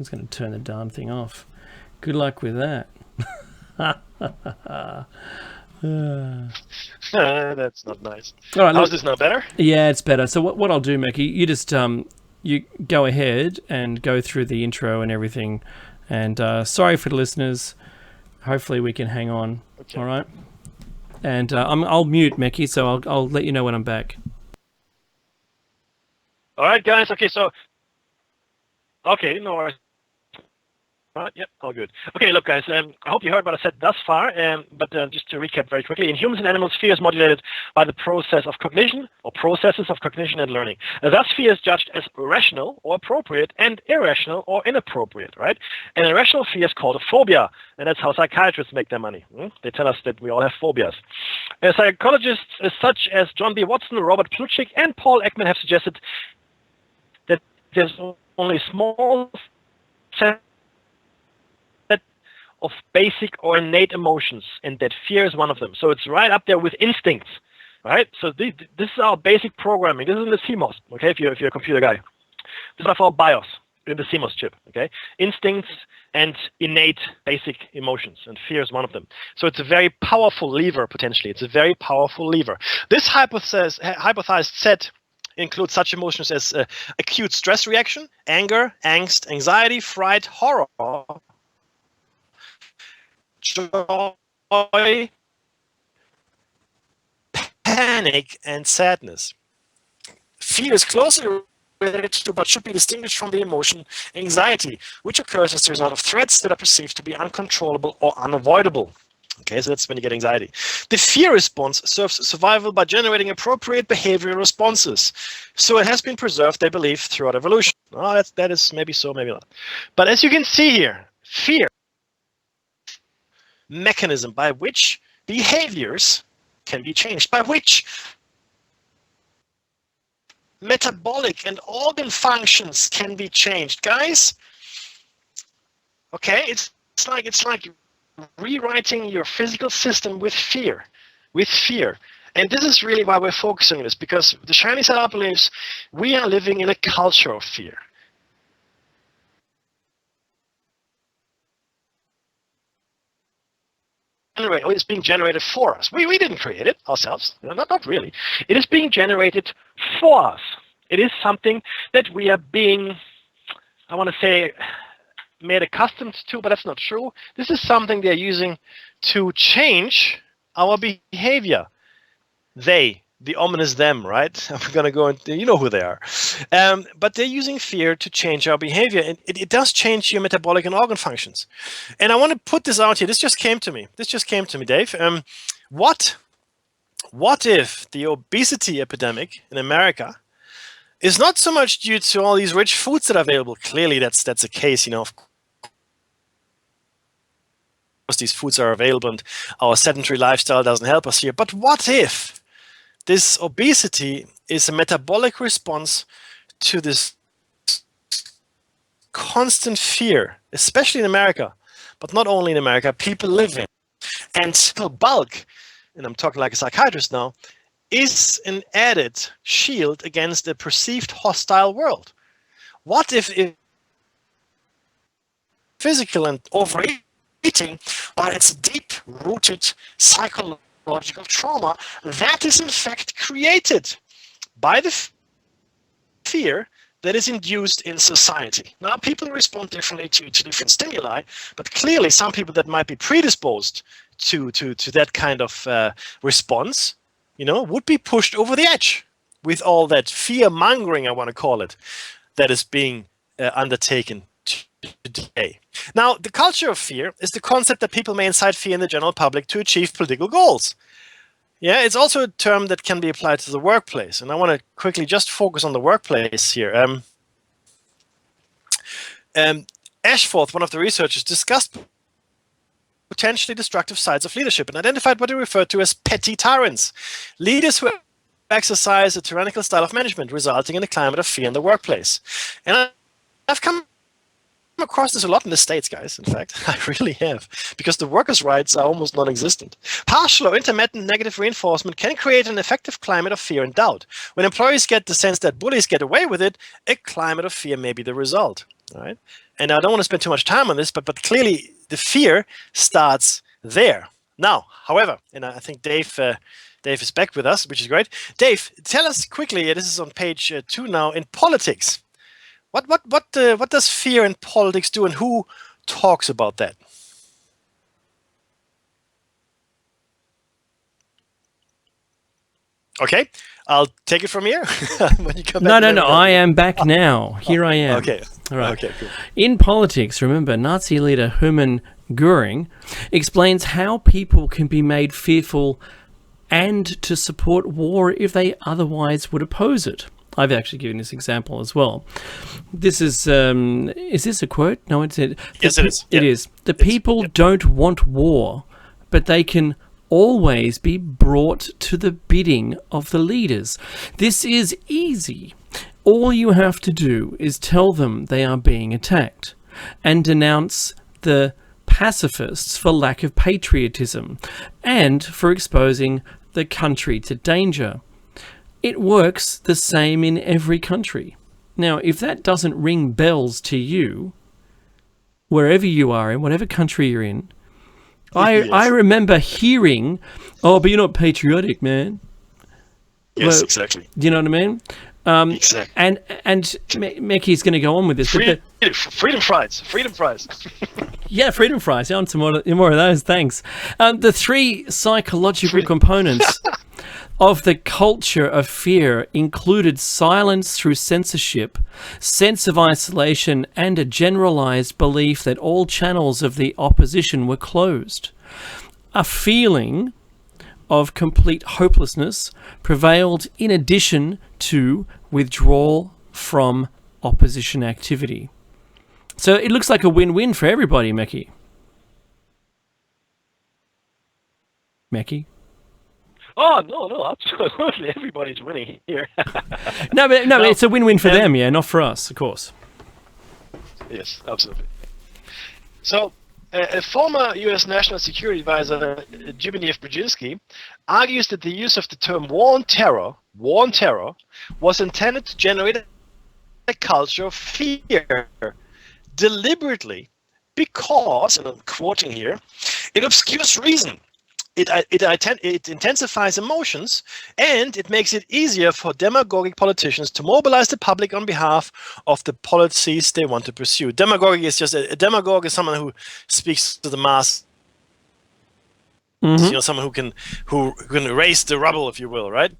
I'm just going to turn the darn thing off. Good luck with that. That's not nice. All right, How's this now better? Yeah, it's better. So what I'll do, Mackie, you just you go ahead and go through the intro and everything. And sorry for the listeners. Hopefully we can hang on. Okay. All right. And I'll mute Mackie, so I'll let you know when I'm back. All right, guys. Okay, so no worries. Yep, all good. Okay, look, guys, I hope you heard what I said thus far, but just to recap very quickly, in humans and animals, fear is modulated by the process of cognition, or processes of cognition and learning. Thus, fear is judged as rational or appropriate and irrational or inappropriate, right? And irrational fear is called a phobia, and that's how psychiatrists make their money. They tell us that we all have phobias. Psychologists such as John B. Watson, Robert Plutchik, and Paul Ekman have suggested that there's only a small set of basic or innate emotions, and that fear is one of them. So it's right up there with instincts, right? So this is our basic programming. This is in the CMOS, okay, if you're a computer guy. This is our BIOS in the CMOS chip, okay? Instincts and innate basic emotions, and fear is one of them. So it's a very powerful lever, potentially. It's a very powerful lever. This hypothesized set includes such emotions as acute stress reaction, anger, angst, anxiety, fright, horror, joy, panic, and sadness. Fear is closely related to, but should be distinguished from, the emotion anxiety, which occurs as a result of threats that are perceived to be uncontrollable or unavoidable. Okay, so that's when you get anxiety. The fear response serves survival by generating appropriate behavioral responses. So it has been preserved, they believe, throughout evolution. Oh, that is maybe so, maybe not. But as you can see here, fear mechanism by which behaviors can be changed, by which metabolic and organ functions can be changed, guys. Okay, it's like rewriting your physical system with fear, And this is really why we're focusing on this, because the Chinese Setup believes we are living in a culture of fear. It's being generated for us. We didn't create it ourselves. Not really. It is being generated for us. It is something that we are being, I want to say, made accustomed to, but that's not true. This is something they're using to change our behavior. The ominous them, right? I'm going to go into, you know who they are. But they're using fear to change our behavior. And it does change your metabolic and organ functions. And I want to put this out here. This just came to me, Dave. What if the obesity epidemic in America is not so much due to all these rich foods that are available? Clearly, that's the case, Of course, these foods are available and our sedentary lifestyle doesn't help us here. But what if this obesity is a metabolic response to this constant fear, especially in America, but not only in America, people live in. And the bulk, and I'm talking like a psychiatrist now, is an added shield against a perceived hostile world. What if physical and overeating, but it's deep-rooted psychological trauma that is in fact created by the fear that is induced in society. Now, people respond differently to different stimuli, but clearly some people that might be predisposed to that kind of response, would be pushed over the edge with all that fear-mongering, I want to call it, that is being undertaken today. Now, the culture of fear is the concept that people may incite fear in the general public to achieve political goals. Yeah, it's also a term that can be applied to the workplace. And I want to quickly just focus on the workplace here. Ashforth, one of the researchers, discussed potentially destructive sides of leadership and identified what he referred to as petty tyrants. Leaders who exercise a tyrannical style of management, resulting in a climate of fear in the workplace. And I've come across this a lot in the States, guys. In fact, I really have, because the workers' rights are almost non-existent. Partial or intermittent negative reinforcement can create an effective climate of fear and doubt. When employees get the sense that bullies get away with it, a climate of fear may be the result. All right, and I don't want to spend too much time on this, but clearly the fear starts there. Now, however, and I think Dave is back with us, which is great. Dave, tell us quickly. This is on page 2 now. In politics, what does fear in politics do, and who talks about that? Okay, I'll take it from here. When you come back. No. I am back now. Here I am. Okay. All right. Okay. Cool. In politics, remember, Nazi leader Hermann Goering explains how people can be made fearful and to support war if they otherwise would oppose it. I've actually given this example as well. This is this a quote? No, it's it. Yes, it is. It is. The people don't want war, but they can always be brought to the bidding of the leaders. This is easy. All you have to do is tell them they are being attacked and denounce the pacifists for lack of patriotism and for exposing the country to danger. It works the same in every country. Now, if that doesn't ring bells to you, wherever you are in, whatever country you're in, I remember hearing, "Oh, but you're not patriotic, man." Yes, well, exactly. Do you know what I mean? Exactly. And Mecky's going to go on with this. Freedom fries. Yeah, freedom fries. Yeah, on some more of those. Thanks. The 3 psychological components of the culture of fear included silence through censorship, sense of isolation, and a generalized belief that all channels of the opposition were closed. A feeling of complete hopelessness prevailed in addition to withdrawal from opposition activity. So it looks like a win-win for everybody, Mecky. Oh, no, absolutely. Everybody's winning here. No, it's a win-win for them, yeah, not for us, of course. Yes, absolutely. So, a former U.S. National Security Advisor, Zbigniew Brzezinski, argues that the use of the term war on terror, was intended to generate a culture of fear deliberately because, and I'm quoting here, it obscures reason. It intensifies emotions, and it makes it easier for demagogic politicians to mobilize the public on behalf of the policies they want to pursue. Demagogy is just a demagogue is someone who speaks to the mass. Mm-hmm. Someone who can erase the rubble, if you will, right?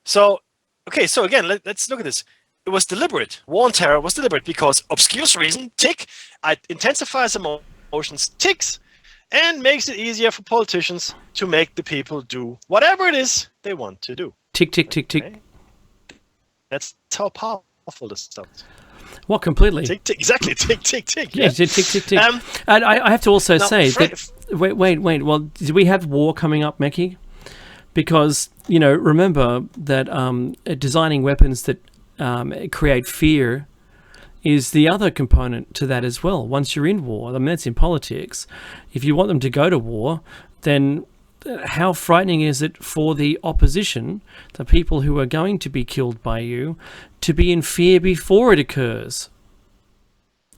So, okay, so again, let's look at this. It was deliberate. War on terror was deliberate because obscures reason, tick, it intensifies emotions, ticks, and makes it easier for politicians to make the people do whatever it is they want to do. Tick, tick, tick, tick. Okay? That's how powerful this stuff is. What, completely? Tick, tick, exactly. Tick, tick, tick. Yeah, tick, tick, tick. And I have to also say that... Wait. Well, do we have war coming up, Mecky? Because, remember that designing weapons that create fear is the other component to that as well. Once you're in war, I mean, that's in politics. If you want them to go to war, then how frightening is it for the opposition, the people who are going to be killed by you, to be in fear before it occurs?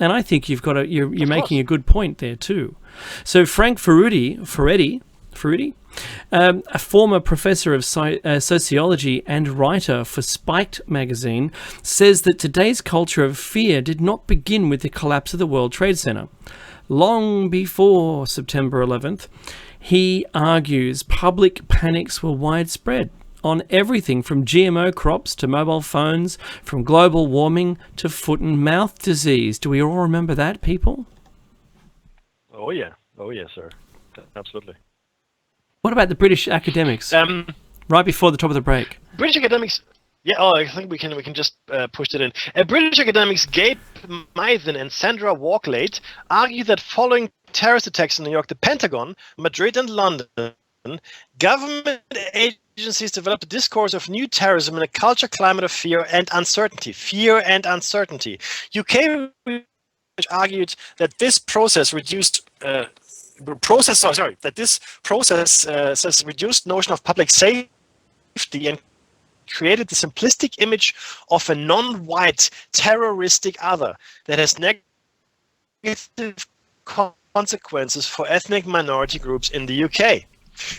And I think you're making a good point there too. So Frank Furedi, a former professor of sociology and writer for Spiked magazine, says that today's culture of fear did not begin with the collapse of the World Trade Center. Long before September 11th, he argues public panics were widespread on everything from GMO crops to mobile phones, from global warming to foot and mouth disease. Do we all remember that, people? Oh, yeah, sir. Absolutely. What about the British academics? Right before the top of the break. British academics. Yeah. Oh, I think we can just push it in. British academics Gabe Mythen and Sandra Walklade argue that following terrorist attacks in New York, the Pentagon, Madrid, and London, government agencies developed a discourse of new terrorism in a culture climate of fear and uncertainty. UK argued that this process says reduced notion of public safety and created the simplistic image of a non-white terroristic other that has negative consequences for ethnic minority groups in the UK.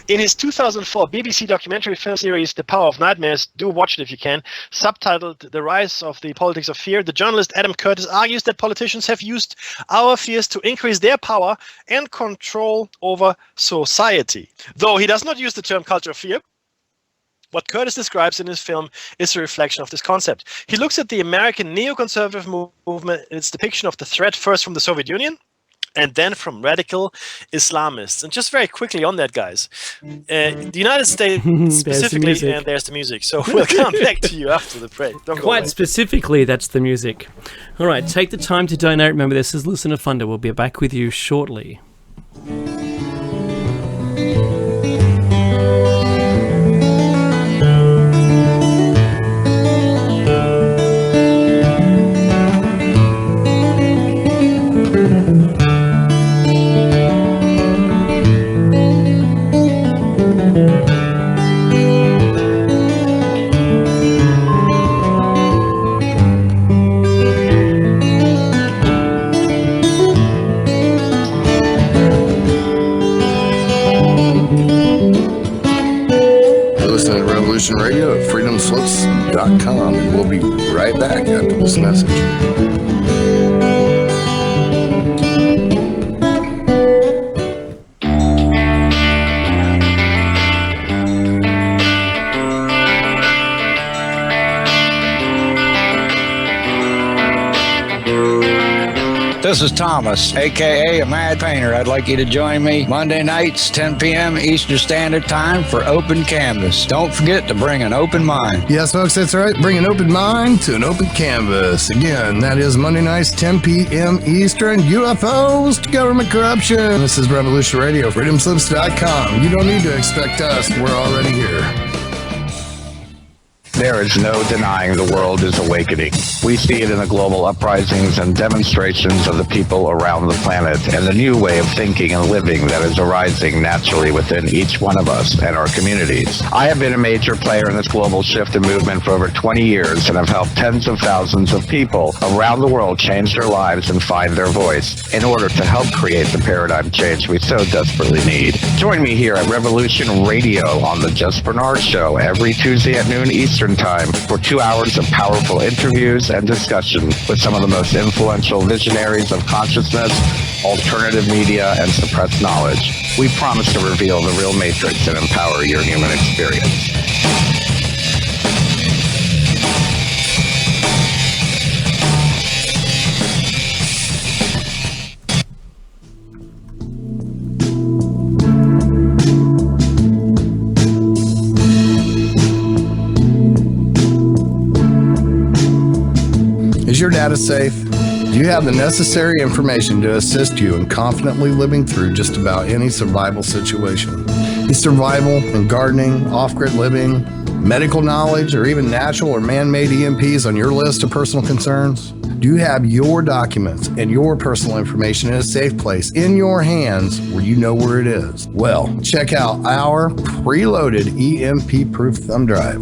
In his 2004 BBC documentary film series The Power of Nightmares, do watch it if you can, subtitled The Rise of the Politics of Fear, the journalist Adam Curtis argues that politicians have used our fears to increase their power and control over society. Though he does not use the term culture of fear, what Curtis describes in his film is a reflection of this concept. He looks at the American neoconservative movement and its depiction of the threat first from the Soviet Union, and then from radical Islamists. And just very quickly on that, guys, the United States specifically, and there's the music. So we'll come back to you after the break. Quite specifically, that's the music. All right, take the time to donate. Remember, this is Listener Funder. We'll be back with you shortly. Radio at freedomslips.com, and we'll be right back after this message. This is Thomas, a.k.a. a Mad Painter. I'd like you to join me Monday nights, 10 p.m. Eastern Standard Time for Open Canvas. Don't forget to bring an open mind. Yes, folks, that's right. Bring an open mind to an open canvas. Again, that is Monday nights, 10 p.m. Eastern. UFOs to government corruption. This is Revolution Radio, freedomslips.com. You don't need to expect us. We're already here. There is no denying the world is awakening. We see it in the global uprisings and demonstrations of the people around the planet and the new way of thinking and living that is arising naturally within each one of us and our communities. I have been a major player in this global shift and movement for over 20 years and have helped tens of thousands of people around the world change their lives and find their voice in order to help create the paradigm change we so desperately need. Join me here at Revolution Radio on the Just Bernard Show every Tuesday at noon Eastern Time for 2 hours of powerful interviews and discussion with some of the most influential visionaries of consciousness, alternative media, and suppressed knowledge. We promise to reveal the real matrix and empower your human experience. Is your data safe? Do you have the necessary information to assist you in confidently living through just about any survival situation? Is survival and gardening, off-grid living, medical knowledge, or even natural or man-made EMPs on your list of personal concerns? Do you have your documents and your personal information in a safe place in your hands where you know where it is? Well, check out our preloaded EMP-proof thumb drive.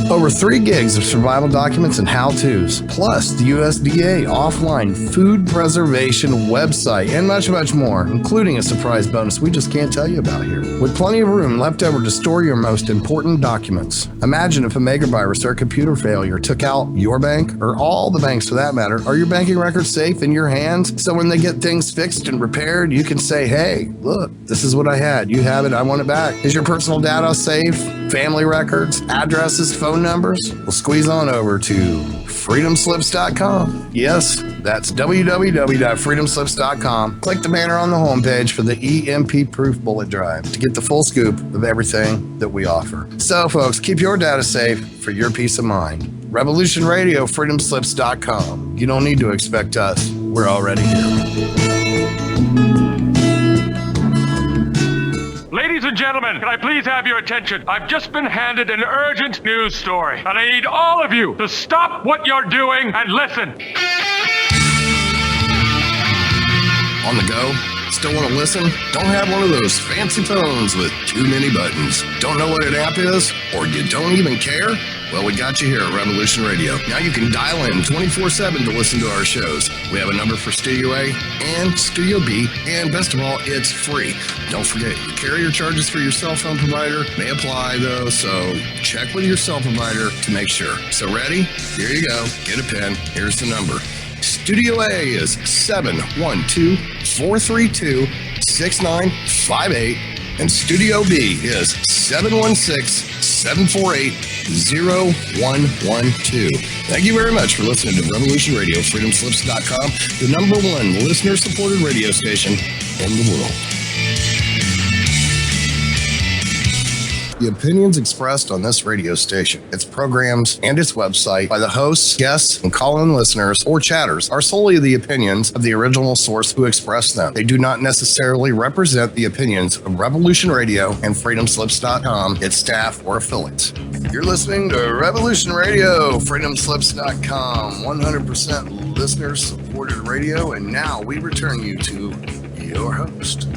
Over 3 gigs of survival documents and how-tos, plus the USDA offline food preservation website, and much, much more, including a surprise bonus we just can't tell you about here. With plenty of room left over to store your most important documents. Imagine if a megavirus or a computer failure took out your bank, or all the banks for that matter. Are your banking records safe in your hands? So when they get things fixed and repaired, you can say, hey, look, this is what I had. You have it. I want it back. Is your personal data safe? Family records, addresses, phone numbers? Well, squeeze on over to freedomslips.com. Yes, that's www.freedomslips.com. Click the banner on the homepage for the EMP-proof bullet drive to get the full scoop of everything that we offer. So, folks, keep your data safe for your peace of mind. Revolution Radio, freedomslips.com. You don't need to expect us. We're already here. Ladies and gentlemen, can I please have your attention? I've just been handed an urgent news story, and I need all of you to stop what you're doing and listen. On the go, Still want to listen? Don't have one of those fancy phones with too many buttons? Don't know what an app is? Or you don't even care? Well, we got you here at Revolution Radio. Now you can dial in 24/7 to listen to our shows. We have a number for Studio A and Studio B, and best of all, it's free. Don't forget, your carrier charges for your cell phone provider may apply though, so check with your cell provider to make sure. So ready? Here you go. Get a pen. Here's the number. Studio A is 712-432-6958, and Studio B is 716-748-0112. Thank you very much for listening to Revolution Radio, freedomslips.com, the #1 listener-supported radio station in the world. The opinions expressed on this radio station, its programs, and its website by the hosts, guests, and call-in listeners or chatters are solely the opinions of the original source who expressed them. They do not necessarily represent the opinions of Revolution Radio and freedomslips.com, its staff, or affiliates. You're listening to Revolution Radio, freedomslips.com, 100% listener-supported radio, and now we return you to your host.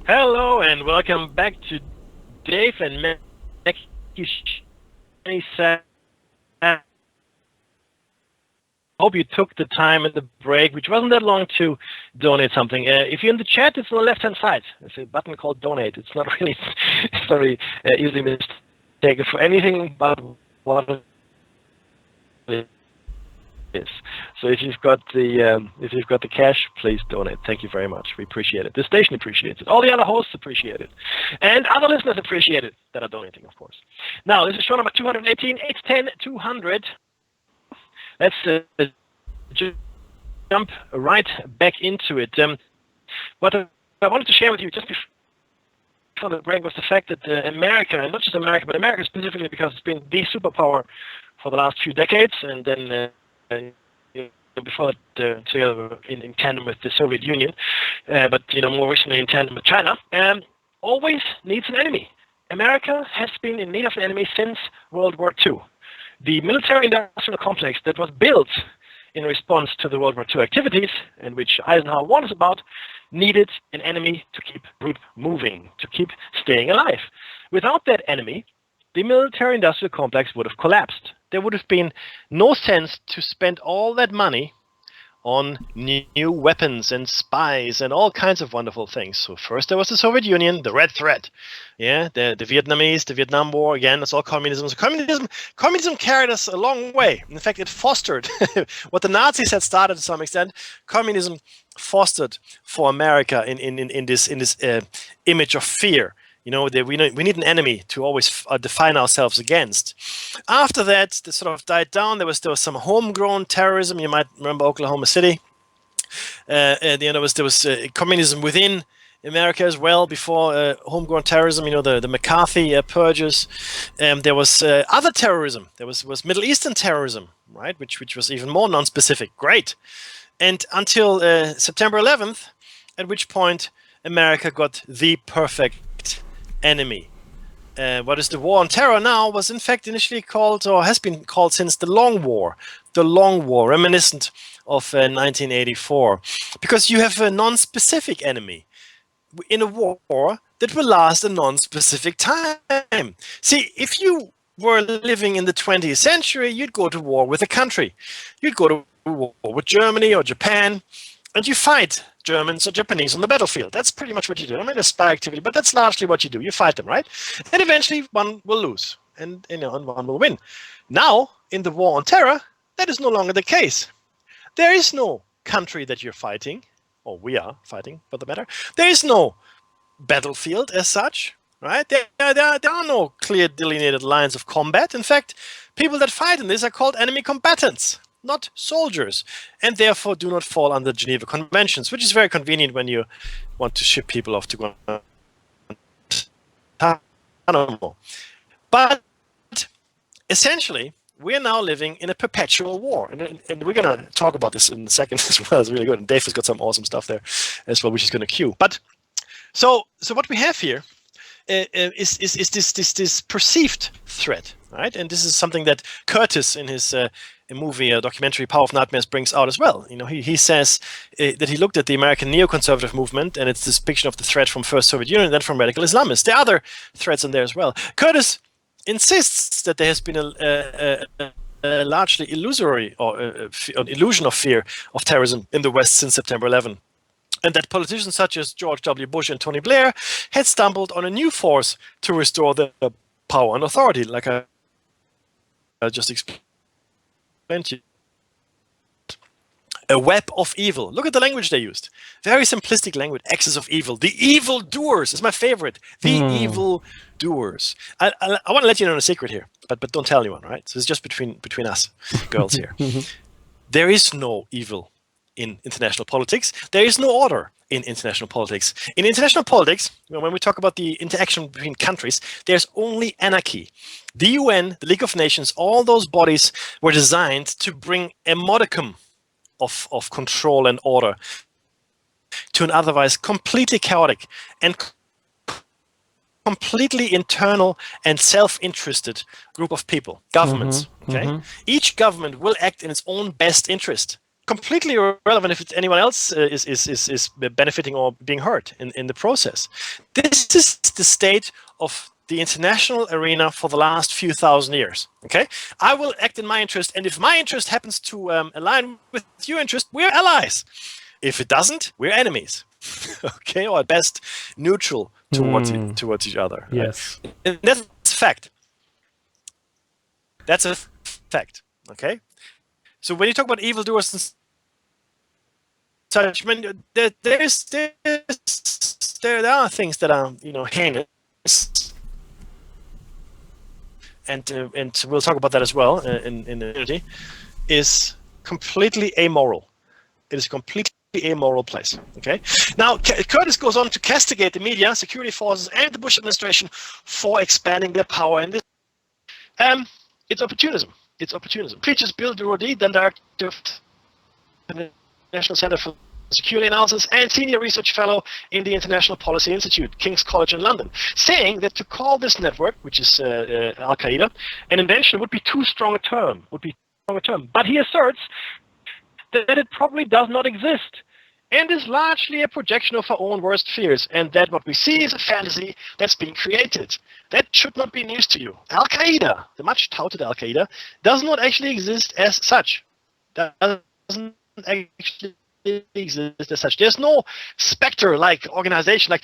Hello and welcome back to Dave and Mackie. Hope you took the time at the break, which wasn't that long, to donate something. If you're in the chat, it's on the left-hand side. There's a button called Donate. It's not really very easily mistaken for anything but what it is. So if you've got the cash, please donate. Thank you very much. We appreciate it. The station appreciates it. All the other hosts appreciate it, and other listeners appreciate it that are donating, of course. Now this is show number 218. 810-200. Let's jump right back into it. What I wanted to share with you just before the break was the fact that America, and not just America, but America specifically, because it's been the superpower for the last few decades, and then before that, together in tandem with the Soviet Union, but more recently in tandem with China, always needs an enemy. America has been in need of an enemy since World War II. The military-industrial complex that was built in response to the World War II activities, and which Eisenhower warns about, needed an enemy to keep group moving, to keep staying alive. Without that enemy, the military-industrial complex would have collapsed. There would have been no sense to spend all that money on new weapons and spies and all kinds of wonderful things. So first there was the Soviet Union, the Red Threat. Yeah, the Vietnamese, the Vietnam War, again, it's all communism. So communism carried us a long way. In fact, it fostered what the Nazis had started to some extent. Communism fostered for America in this image of fear. We need an enemy to always define ourselves against. After that, this sort of died down. There was some homegrown terrorism. You might remember Oklahoma City. There was communism within America as well before homegrown terrorism. The McCarthy purges. There was other terrorism. There was Middle Eastern terrorism, right? Which was even more non-specific. Great. And until September 11th, at which point America got the perfect enemy. What is the war on terror now was in fact initially called, or has been called since, the Long War. The Long War, reminiscent of 1984. Because you have a non-specific enemy in a war that will last a non-specific time. See, if you were living in the 20th century, you'd go to war with a country. You'd go to war with Germany or Japan, and you fight Germans or Japanese on the battlefield. That's pretty much what you do. I mean, a spy activity, but that's largely what you do. You fight them, right? And eventually one will lose, and one will win. Now, in the war on terror, that is no longer the case. There is no country that you're fighting, or we are fighting, for the matter. There is no battlefield as such, right? There are no clear delineated lines of combat. In fact, people that fight in this are called enemy combatants, not soldiers, and therefore do not fall under Geneva Conventions, which is very convenient when you want to ship people off to Guantanamo. But essentially, we're now living in a perpetual war, and we're going to talk about this in a second as well. It's really good, and Dave has got some awesome stuff there as well, which is going to cue. But so what we have here is this perceived threat, right? And this is something that Curtis in his movie documentary Power of Nightmares brings out as well. He says that he looked at the American neoconservative movement and its depiction of the threat from first Soviet Union and then from radical Islamists. There are other threats in there as well. Curtis insists that there has been a largely illusory or an illusion of fear of terrorism in the West since September 11. And that politicians such as George W. Bush and Tony Blair had stumbled on a new force to restore their power and authority, like I just explained to you. A web of evil. Look at the language they used. Very simplistic language. Axis of evil. The evil doers is my favorite. The evil doers. I want to let you know a secret here, but don't tell anyone, right? So it's just between us girls here. There is no evil in international politics. There is no order in international politics. In international politics, when we talk about the interaction between countries, there's only anarchy. The UN, the League of Nations, all those bodies were designed to bring a modicum of control and order to an otherwise completely chaotic and completely internal and self-interested group of people, governments. Each government will act in its own best interest, completely irrelevant if anyone else is benefiting or being hurt in the process. This is the state of the international arena for the last few thousand years. Okay, I will act in my interest, and if my interest happens to align with your interest, we're allies. If it doesn't, we're enemies. Okay, or at best neutral towards each other. Yes, right? And that's a fact. That's a fact. Okay, so when you talk about evildoers and such, I mean, there are things that are heinous. And we'll talk about that as well in the community, is completely amoral. It is a completely amoral place. Okay. Now, Curtis goes on to castigate the media, security forces, and the Bush administration for expanding their power in this. It's opportunism. It's opportunism. Preaches Bill Durody, then director of the National Center for Security Analysis and senior research fellow in the International Policy Institute, King's College in London, saying that to call this network, which is Al-Qaeda, an invention would be too strong a term. But he asserts that it probably does not exist and is largely a projection of our own worst fears, and that what we see is a fantasy that's being created. That should not be news to you. Al-Qaeda, the much touted Al-Qaeda, does not actually exist as such. Doesn't actually exist as such. There's no Spectre-like organization.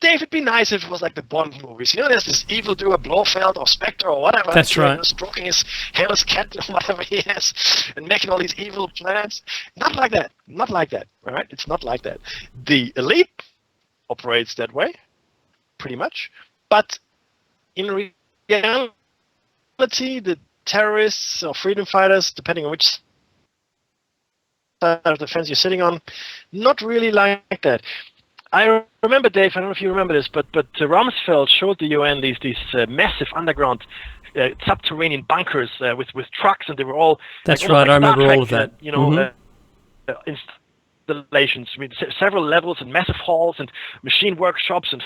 Dave, it'd be nice if it was like the Bond movies. There's this evildoer Blofeld or Spectre or whatever. That's right. Stroking his hairless cat or whatever he has and making all these evil plans. Not like that. Not like that. All right? It's not like that. The elite operates that way, pretty much. But in reality, the terrorists or freedom fighters, depending on which side of the fence you're sitting on, not really like that. I remember, Dave, I don't know if you remember this, but Rumsfeld showed the UN these massive underground subterranean bunkers with trucks, and they were all... That's right, I remember all of that. Installations, I mean, several levels and massive halls and machine workshops and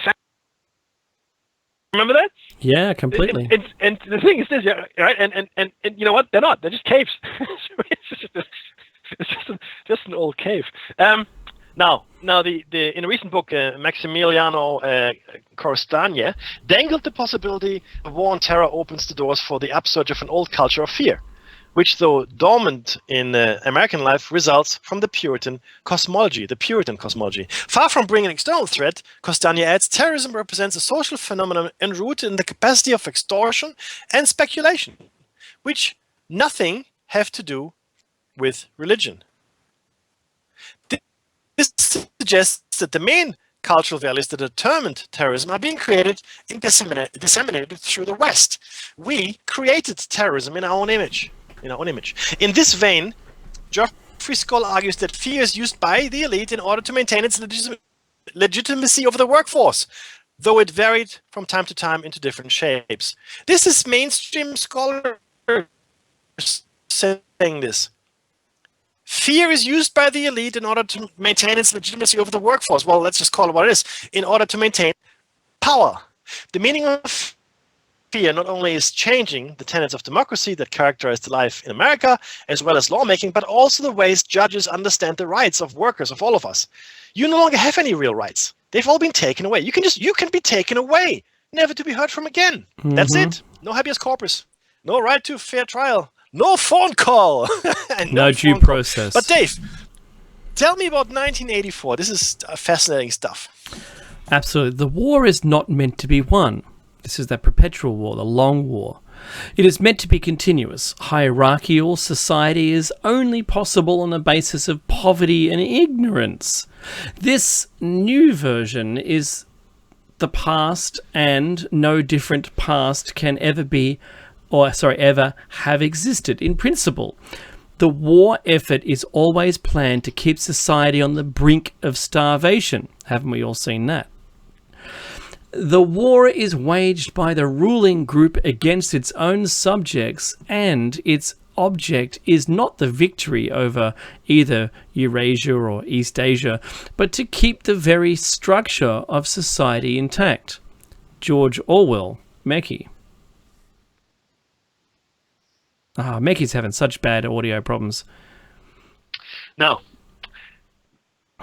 remember that? Yeah, completely. And the thing is this, yeah, right? And you know what? They're not. They're just caves. It's just an old cave. Now, the in a recent book, Maximiliano Corstagna dangled the possibility of war on terror opens the doors for the upsurge of an old culture of fear, which, though dormant in American life, results from the Puritan cosmology. Far from bringing an external threat, Costagna adds, terrorism represents a social phenomenon enrooted in the capacity of extortion and speculation, which nothing have to do with religion. This suggests that the main cultural values that determined terrorism are being created and disseminated through the West. We created terrorism in our own image. In this vein, Geoffrey Skoll argues that fear is used by the elite in order to maintain its legitimacy over the workforce, though it varied from time to time into different shapes. This is mainstream scholars saying this. Fear is used by the elite in order to maintain its legitimacy over the workforce. Well, let's just call it what it is. In order to maintain power. The meaning of fear not only is changing the tenets of democracy that characterize the life in America, as well as lawmaking, but also the ways judges understand the rights of workers, of all of us. You no longer have any real rights. They've all been taken away. You can be taken away, never to be heard from again. That's it. No habeas corpus. No right to fair trial. No phone call. And No due phone call. process. But Dave, tell me about 1984. This is fascinating stuff. Absolutely. The war is not meant to be won. This is that perpetual war, the long war. It is meant to be continuous. Hierarchical society is only possible on the basis of poverty and ignorance. This new version is the past, and no different past can ever have existed in principle. The war effort is always planned to keep society on the brink of starvation. Haven't we all seen that? The war is waged by the ruling group against its own subjects, and its object is not the victory over either Eurasia or East Asia, but to keep the very structure of society intact. George Orwell, Mekki. Mekki's having such bad audio problems. No.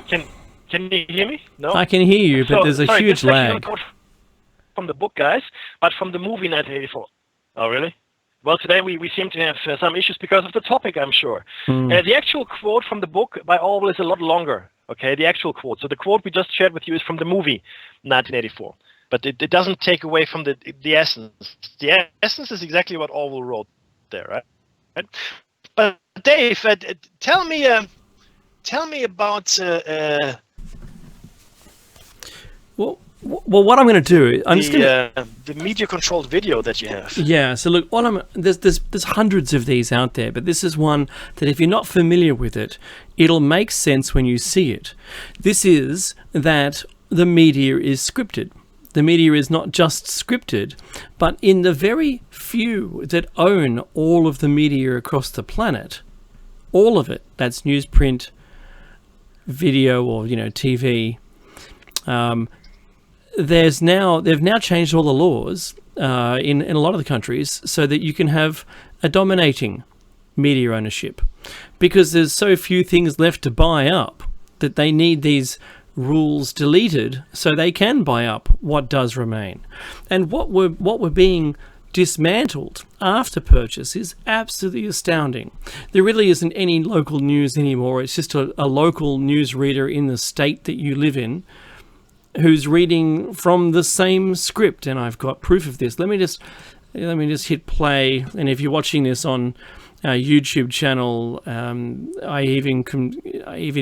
Can you hear me? No. I can hear you, but there's a huge this is actually lag. not from the book, guys, but from the movie 1984. Oh, really? Well, today we seem to have some issues because of the topic, I'm sure. The actual quote from the book by Orwell is a lot longer. Okay, the actual quote. So the quote we just shared with you is from the movie 1984, but it doesn't take away from the essence. The essence is exactly what Orwell wrote there, right? But Dave, tell me about. Well, what I'm going to do, the media-controlled video that you have. Yeah. So look, there's hundreds of these out there, but this is one that if you're not familiar with it, it'll make sense when you see it. This is that the media is scripted. The media is not just scripted, but in the very few that own all of the media across the planet, all of it, that's newsprint, video, or TV. They've now changed all the laws in a lot of the countries so that you can have a dominating media ownership, because there's so few things left to buy up that they need these rules deleted so they can buy up what does remain. And what we're being dismantled after purchase is absolutely astounding. There really isn't any local news anymore. It's just a local news reader in the state that you live in who's reading from the same script, and I've got proof of this. Let me just hit play, and if you're watching this on our YouTube channel, I even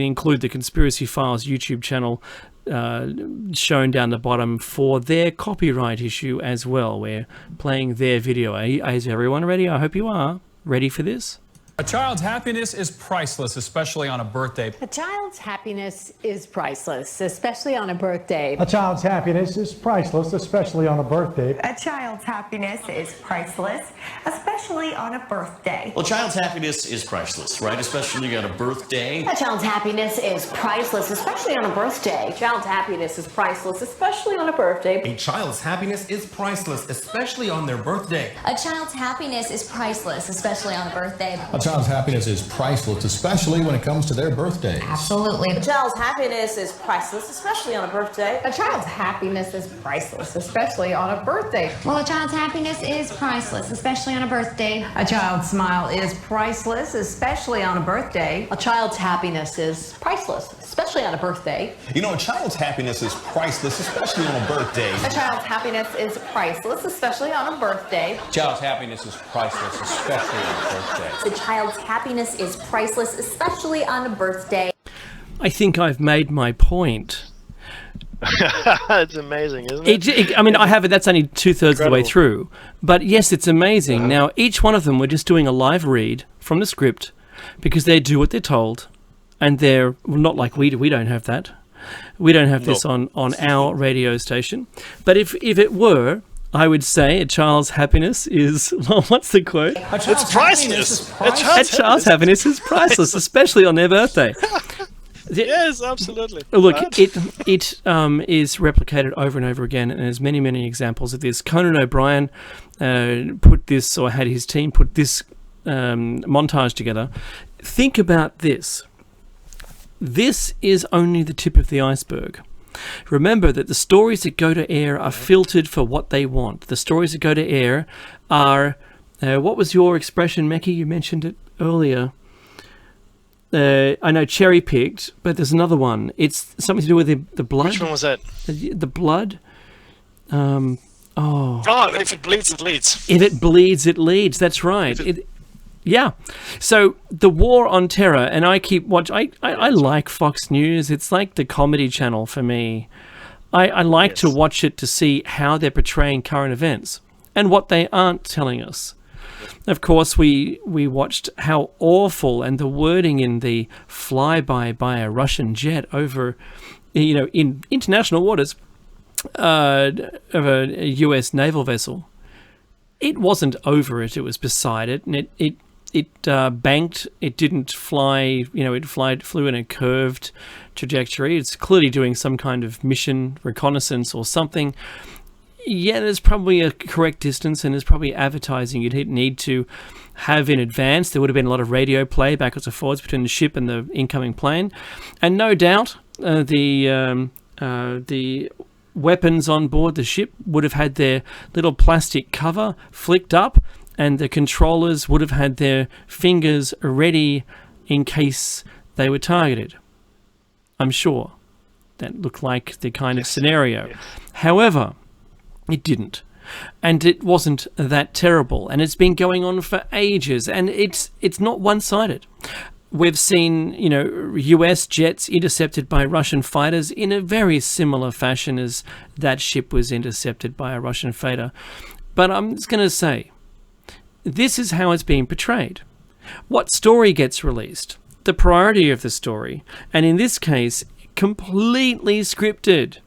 include the Conspiracy Files YouTube channel shown down the bottom for their copyright issue as well. We're playing their video. Is everyone ready? I hope you are ready for this. A child's happiness is priceless, especially on a birthday. A child's happiness is priceless, especially on a birthday. A child's happiness is priceless, especially on a birthday. A child's happiness is priceless, especially on a birthday. Well, a child's happiness is priceless, right? Especially on a birthday. A child's happiness is priceless, especially on a birthday. A child's happiness is priceless, especially on a birthday. A child's happiness is priceless, especially on their birthday. A child's happiness is priceless, especially on a birthday. A child's happiness is priceless, especially when it comes to their birthday. Absolutely. A child's happiness is priceless, especially on a birthday. A child's happiness is priceless, especially on a birthday. Well, a child's happiness is priceless, especially on a birthday. A child's smile is priceless, especially on a birthday. A child's happiness is priceless, especially on a birthday. You know, a child's happiness is priceless, especially on a birthday. A child's happiness is priceless, especially on a birthday. A child's happiness is priceless, especially on a birthday. A child's happiness is priceless, especially on a birthday. I think I've made my point. It's amazing, isn't it? I mean, I have it. That's only 2/3 of the way through. But yes, it's amazing. Now, each one of them, we're just doing a live read from the script because they do what they're told, and they're not like we do. We don't have that. We don't have this on our radio station. But if it were, I would say a child's happiness is, well, what's the quote? It's priceless. A child's happiness is priceless, especially on their birthday. Yes, absolutely. Look, Right. it is replicated over and over again, and there's many examples of this. Conan O'Brien put this, or had his team put this montage together. Think about this. This is only the tip of the iceberg. Remember that the stories that go to air are filtered for what they want. The stories that go to air are, what was your expression, Mekki? You mentioned it earlier. I know cherry-picked, but there's another one. It's something to do with the blood. Which one was that? The blood. If it bleeds, it leads. If it bleeds, it leads. That's right. Yeah. So the war on terror, and I keep watching. I like Fox News. It's like the comedy channel for me. I like to watch it to see how they're portraying current events and what they aren't telling us. Of course, we watched how awful, and the wording in the flyby by a Russian jet over, in international waters of a US naval vessel. It wasn't over it; it was beside it, and it banked. It didn't fly. It flew in a curved trajectory. It's clearly doing some kind of mission reconnaissance or something. Yeah, there's probably a correct distance, and there's probably advertising you'd need to have in advance. There would have been a lot of radio play backwards and forwards between the ship and the incoming plane, and no doubt the weapons on board the ship would have had their little plastic cover flicked up, and the controllers would have had their fingers ready in case they were targeted. I'm sure that looked like the kind of scenario. Yes. However, it didn't. And it wasn't that terrible. And it's been going on for ages. And it's not one-sided. We've seen, US jets intercepted by Russian fighters in a very similar fashion as that ship was intercepted by a Russian fighter. But I'm just going to say, this is how it's being portrayed. What story gets released? The priority of the story. And in this case, completely scripted.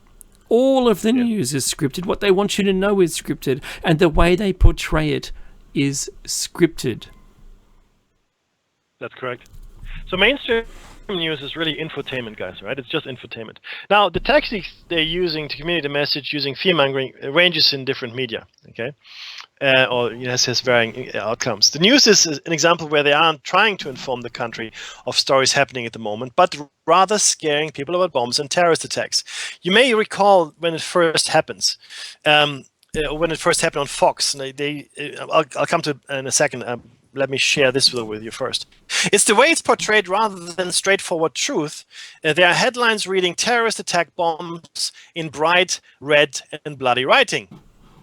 All of the news is scripted. What they want you to know is scripted. And the way they portray it is scripted. That's correct. So mainstream news is really infotainment, guys, right? It's just infotainment. Now, the tactics they're using to communicate the message using fear-mongering ranges in different media, okay? Has varying outcomes. The news is an example where they aren't trying to inform the country of stories happening at the moment, but rather scaring people about bombs and terrorist attacks. You may recall when it first happens, when it first happened on Fox. I'll come to it in a second. Let me share this with you first. It's the way it's portrayed rather than straightforward truth. There are headlines reading terrorist attack bombs in bright red and bloody writing.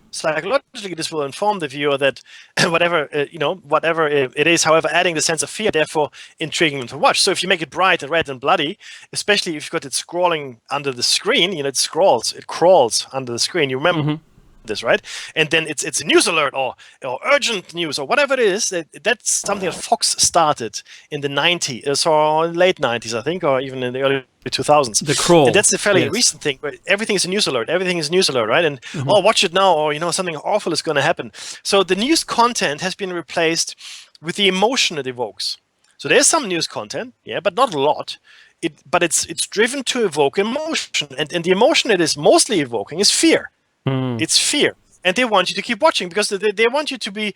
Psychologically, this will inform the viewer that whatever it is, however, adding the sense of fear, therefore intriguing them to watch. So if you make it bright and red and bloody, especially if you've got it scrolling under the screen, it crawls under the screen. You remember this, right? And then it's a news alert or urgent news or whatever it is. That's something that Fox started in the 90s or late 90s, I think, or even in the early 2000s. The crawl. And that's a fairly recent thing, but everything is a news alert. Everything is news alert, right? And watch it now, or something awful is going to happen. So the news content has been replaced with the emotion it evokes. So there's some news content, but not a lot. But it's driven to evoke emotion, and the emotion it is mostly evoking is fear. It's fear, and they want you to keep watching because they want you to be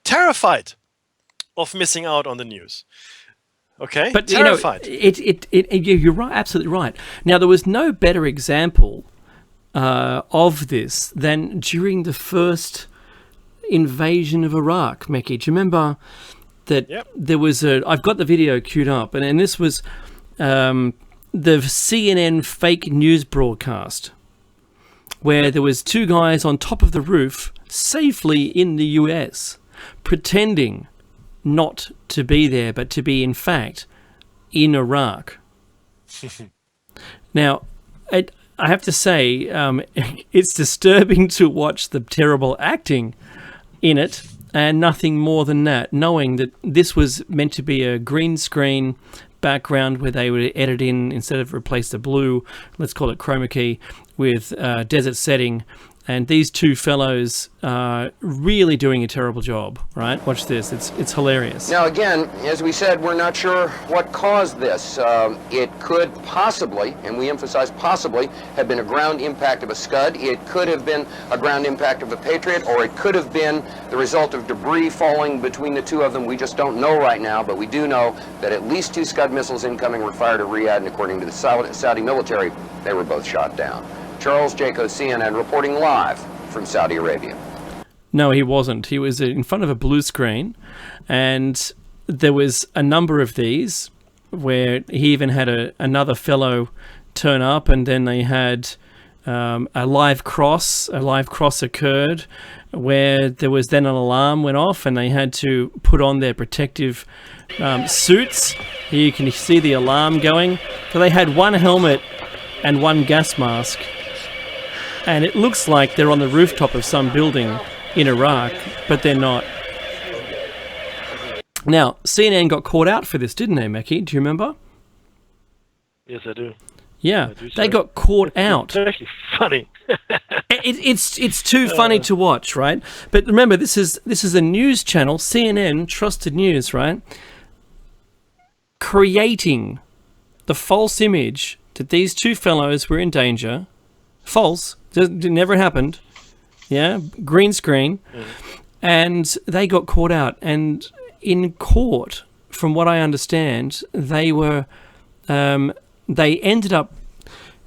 terrified of missing out on the news. Okay, but terrified. You're right, absolutely right. Now, there was no better example of this than during the first invasion of Iraq, Mekki. Do you remember that there was I've got the video queued up, and this was the CNN fake news broadcast, where there was two guys on top of the roof safely in the US pretending not to be there, but to be in fact in Iraq. Now, I have to say, it's disturbing to watch the terrible acting in it, and nothing more than that, knowing that this was meant to be a green screen background where they would edit in, instead of replace the blue, let's call it chroma key, with desert setting, And these two fellows are really doing a terrible job, right? Watch this. It's hilarious. Now, again, as we said, we're not sure what caused this. It could possibly, and we emphasize possibly, have been a ground impact of a Scud. It could have been a ground impact of a Patriot, or it could have been the result of debris falling between the two of them. We just don't know right now, but we do know that at least 2 Scud missiles incoming were fired at Riyadh, and according to the Saudi military, they were both shot down. Charles Jaco, CNN, reporting live from Saudi Arabia. No, he wasn't. He was in front of a blue screen, and there was a number of these where he even had another fellow turn up, and then they had a live cross. A live cross occurred where there was then an alarm went off, and they had to put on their protective suits. Here you can see the alarm going. So they had one helmet and one gas mask. And it looks like they're on the rooftop of some building in Iraq, but they're not. Now, CNN got caught out for this, didn't they, Mackie? Do you remember? Yes, I do. Yeah, they got caught out. It's actually funny. It's too funny to watch, right? But remember, this is a news channel, CNN, trusted news, right? Creating the false image that these two fellows were in danger. False. It never happened. Yeah, green screen. And they got caught out. And in court, from what I understand, they ended up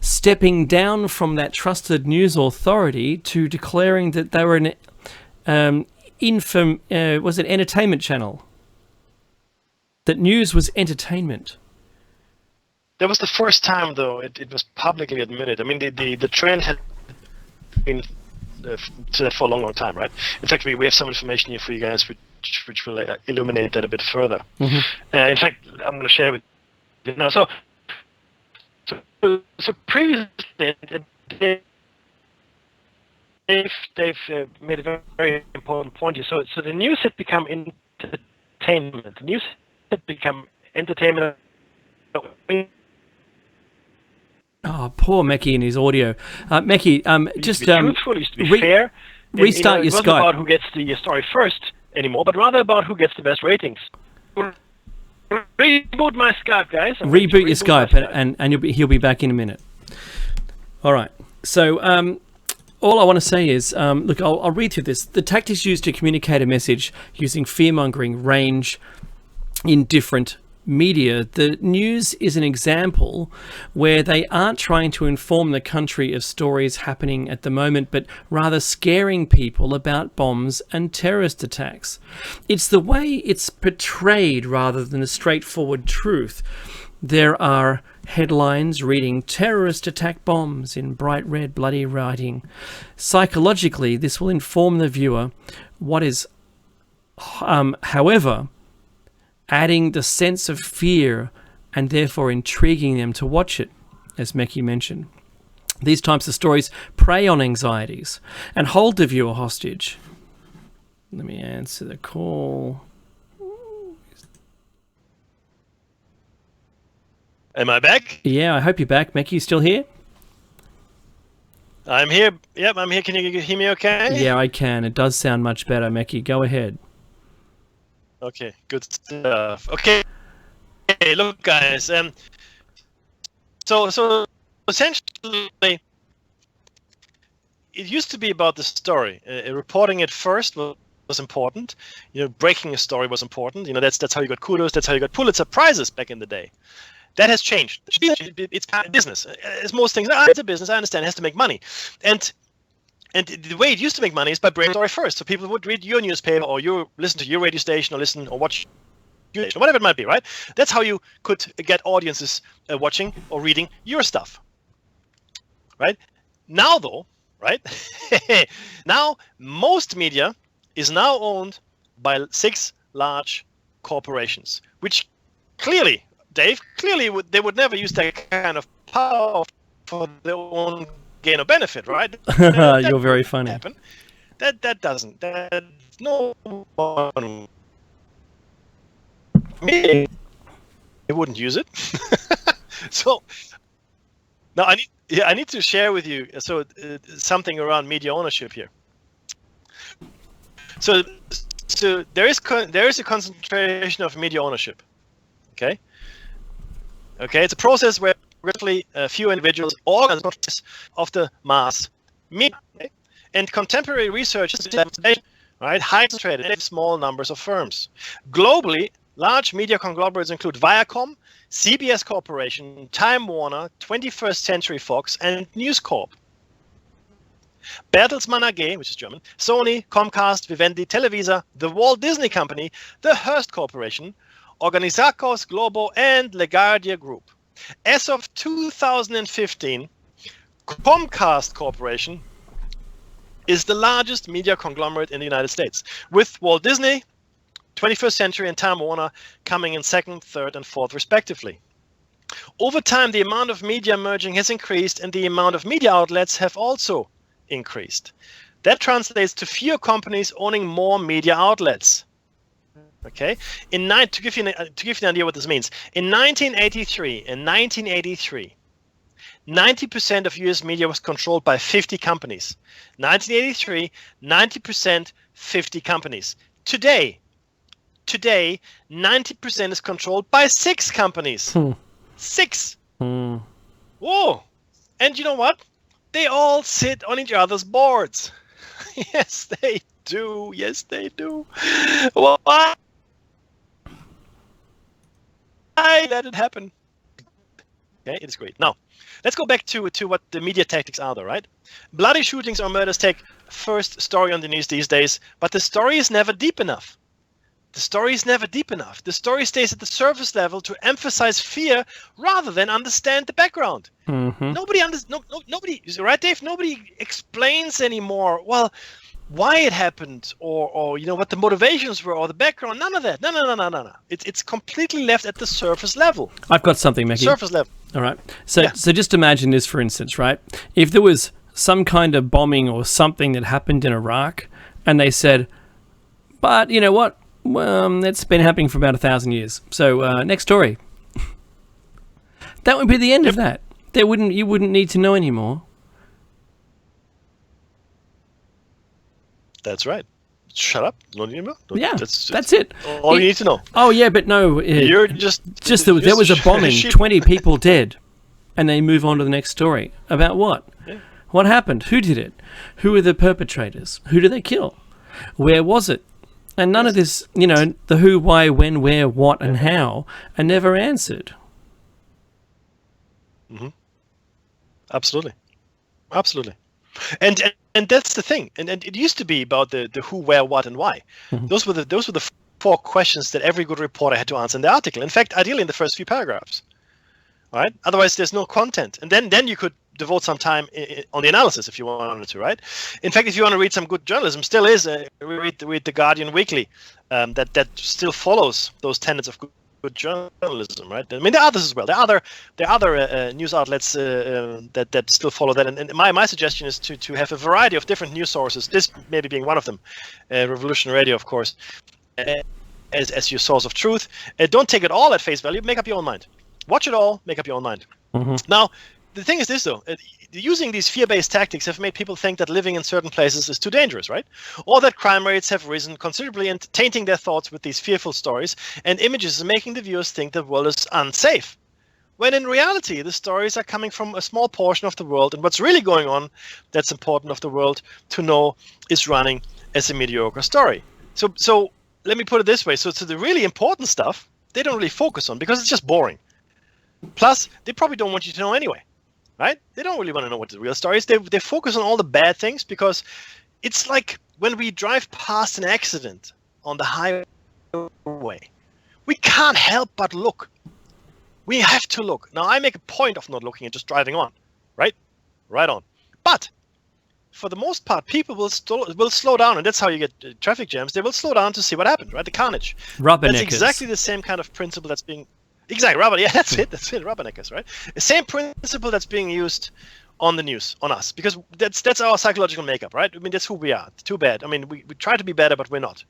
stepping down from that trusted news authority to declaring that they were an was it entertainment channel? That news was entertainment. That was the first time, though, it was publicly admitted. I mean, the trend had been to that for a long, long time, right? In fact, we have some information here for you guys which will illuminate that a bit further. Mm-hmm. In fact, I'm going to share with you now. So previously, they've made a very, very important point here. So the news had become entertainment. The news had become entertainment. Oh, poor Mackie and his audio. Mackie, just truthful, used to be fair. Restart your Skype. It wasn't about who gets the story first anymore, but rather about who gets the best ratings. Reboot my Skype, guys. Reboot your Skype, and he'll be back in a minute. All right. So all I want to say is, look, I'll read through this. The tactics used to communicate a message using fear-mongering range in different media. The news is an example where they aren't trying to inform the country of stories happening at the moment, but rather scaring people about bombs and terrorist attacks. It's the way it's portrayed rather than a straightforward truth. There are headlines reading "terrorist attack bombs" in bright red bloody writing. Psychologically, this will inform the viewer what is, however, adding the sense of fear and therefore intriguing them to watch it, as Mackie mentioned. These types of stories prey on anxieties and hold the viewer hostage. Let me answer the call. Am I back? Yeah, I hope you're back. Mackie, you still here? I'm here. Yep, I'm here. Can you hear me okay? Yeah, I can. It does sound much better, Mackie. Go ahead. Okay, good stuff. Okay, hey, look, guys. So essentially, it used to be about the story. Reporting it first was important. You know, breaking a story was important. You know, that's how you got kudos. That's how you got Pulitzer Prizes back in the day. That has changed. It's kind of business. As most things, it's a business. I understand. It has to make money, and the way it used to make money is by breaking the story first. So people would read your newspaper, or listen to your radio station, or listen or watch your station, whatever it might be, right? That's how you could get audiences watching or reading your stuff, right? Now, though, right? Now, most media is now owned by 6 large corporations, which clearly, Dave, they would never use that kind of power for their own gain or benefit, right? You're very funny. Happen. That doesn't. No one. Me, they wouldn't use it. So now Yeah, I need to share with you something around media ownership here. So there is a concentration of media ownership. Okay, it's a process where relatively few individuals organize of the mass media, okay? And contemporary research is right concentrated in small numbers of firms. Globally, large media conglomerates include Viacom, CBS Corporation, Time Warner, 21st Century Fox, and News Corp. Bertelsmann AG, which is German, Sony, Comcast, Vivendi, Televisa, the Walt Disney Company, the Hearst Corporation, Organizacos Globo, and LaGuardia Group. As of 2015, Comcast Corporation is the largest media conglomerate in the United States, with Walt Disney, 21st Century, and Time Warner coming in second, third, and fourth, respectively. Over time, the amount of media merging has increased, and the amount of media outlets have also increased. That translates to fewer companies owning more media outlets. Okay, to give you an idea what this means, in 1983, 90% of US media was controlled by 50 companies. 1983, 90%, 50 companies. Today, 90% is controlled by 6 companies. 6. Whoa! And you know what? They all sit on each other's boards. Yes, they do. Yes, they do. Why let it happen? Okay, it is great. Now, let's go back to what the media tactics are, though, right? Bloody shootings or murders take first story on the news these days, but the story is never deep enough. The story is never deep enough. The story stays at the surface level to emphasize fear rather than understand the background. Mm-hmm. Nobody, right, Dave? Nobody explains anymore, well, why it happened, or you know what the motivations were, or the background. None of that. No. It's completely left at the surface level. I've got something, Mickey. Surface level. All right. So just imagine this, for instance, right? If there was some kind of bombing or something that happened in Iraq, and they said, but you know what? Well, it's been happening for about 1,000 years. So next story. That would be the end of that. You wouldn't need to know anymore. That's right. Shut up. No need to know. Yeah, that's it. All you need to know. Oh yeah, but no. You're there was a bombing, 20 people dead, and they move on to the next story. About what? Yeah. What happened? Who did it? Who were the perpetrators? Who did they kill? Where was it? And none of this, the who, why, when, where, what, and how are never answered. Mm-hmm. Absolutely. And that's the thing. And it used to be about the who, where, what, and why. Mm-hmm. Those were the 4 questions that every good reporter had to answer in the article. In fact, ideally in the first few paragraphs. Right? Otherwise, there's no content. And then you could devote some time on the analysis if you wanted to, right? In fact, if you want to read some good journalism, still is read the Guardian Weekly, that still follows those tenets of good journalism, right? I mean, there are others as well. There are other news outlets that still follow that. And my suggestion is to have a variety of different news sources. This maybe being one of them, Revolution Radio, of course, as your source of truth. Don't take it all at face value. Make up your own mind. Watch it all. Make up your own mind. Mm-hmm. Now, the thing is this, though. Using these fear-based tactics have made people think that living in certain places is too dangerous, right? Or that crime rates have risen considerably and tainting their thoughts with these fearful stories and images, making the viewers think the world is unsafe. When in reality, the stories are coming from a small portion of the world, and what's really going on that's important of the world to know is running as a mediocre story. So let me put it this way. So the really important stuff, they don't really focus on because it's just boring. Plus, they probably don't want you to know anyway. Right? They don't really want to know what the real story is. They focus on all the bad things because it's like when we drive past an accident on the highway. We can't help but look. We have to look. Now, I make a point of not looking and just driving on. Right? Right on. But for the most part, people will slow down, and that's how you get traffic jams. They will slow down to see what happened, right? The carnage. Rubberneckers. That's exactly the same kind of principle that's being... Exactly, that's it, rubberneckers, right? The same principle that's being used on the news, on us, because that's our psychological makeup, right? I mean, that's who we are. Too bad. I mean, we try to be better, but we're not.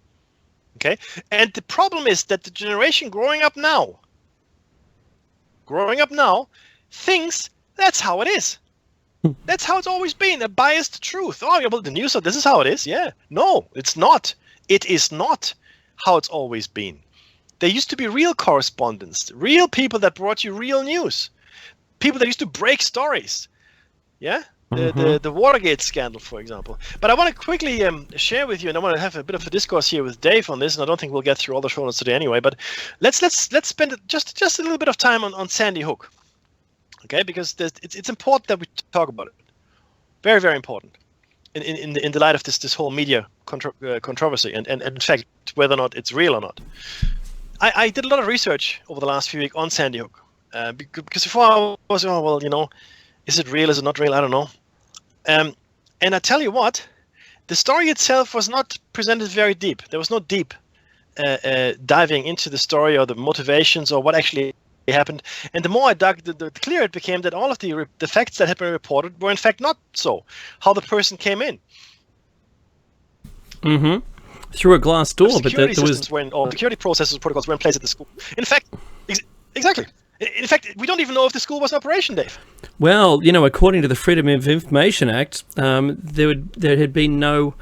Okay? And the problem is that the generation growing up now, thinks that's how it is. That's how it's always been, a biased truth. Oh, yeah, well, the news, this is how it is. Yeah. No, it's not. It is not how it's always been. There used to be real correspondents, real people that brought you real news, people that used to break stories. Yeah? The Watergate scandal, for example. But I want to quickly share with you, and I want to have a bit of a discourse here with Dave on this, and I don't think we'll get through all the show notes today anyway, but let's spend just a little bit of time on Sandy Hook. Okay, because it's important that we talk about it. Very, very important in the light of this whole media controversy, and in fact, whether or not it's real or not. I did a lot of research over the last few weeks on Sandy Hook, because before I was, oh, well, you know, is it real, is it not real? I don't know. And I tell you what, the story itself was not presented very deep. There was no deep diving into the story or the motivations or what actually happened. And the more I dug, the clearer it became that all of the facts that had been reported were in fact not so. How the person came in. Through a glass door, but there was security processes and protocols were in place at the school. In fact, exactly. In fact, we don't even know if the school was in operation, Dave. Well, you know, according to the Freedom of Information Act, there had been no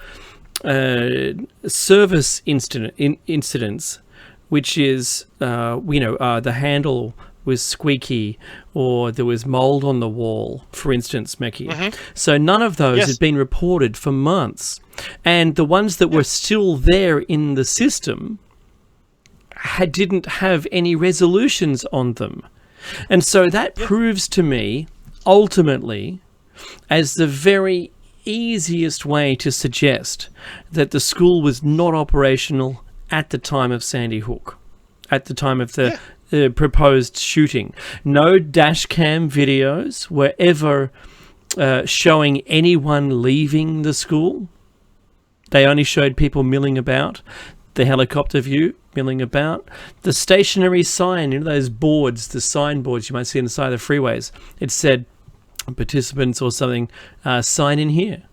service incidents, which is, the handle was squeaky or there was mold on the wall, for instance, Mekhi. So none of those had been reported for months. And the ones that were still there in the system didn't have any resolutions on them. And so that proves to me, ultimately, as the very easiest way to suggest that the school was not operational at the time of Sandy Hook, at the time of the proposed shooting. No dash cam videos were ever showing anyone leaving the school. They only showed people milling about. The helicopter view, milling about. The stationary sign, you know, those boards, the signboards you might see on the side of the freeways. It said, participants or something, sign in here.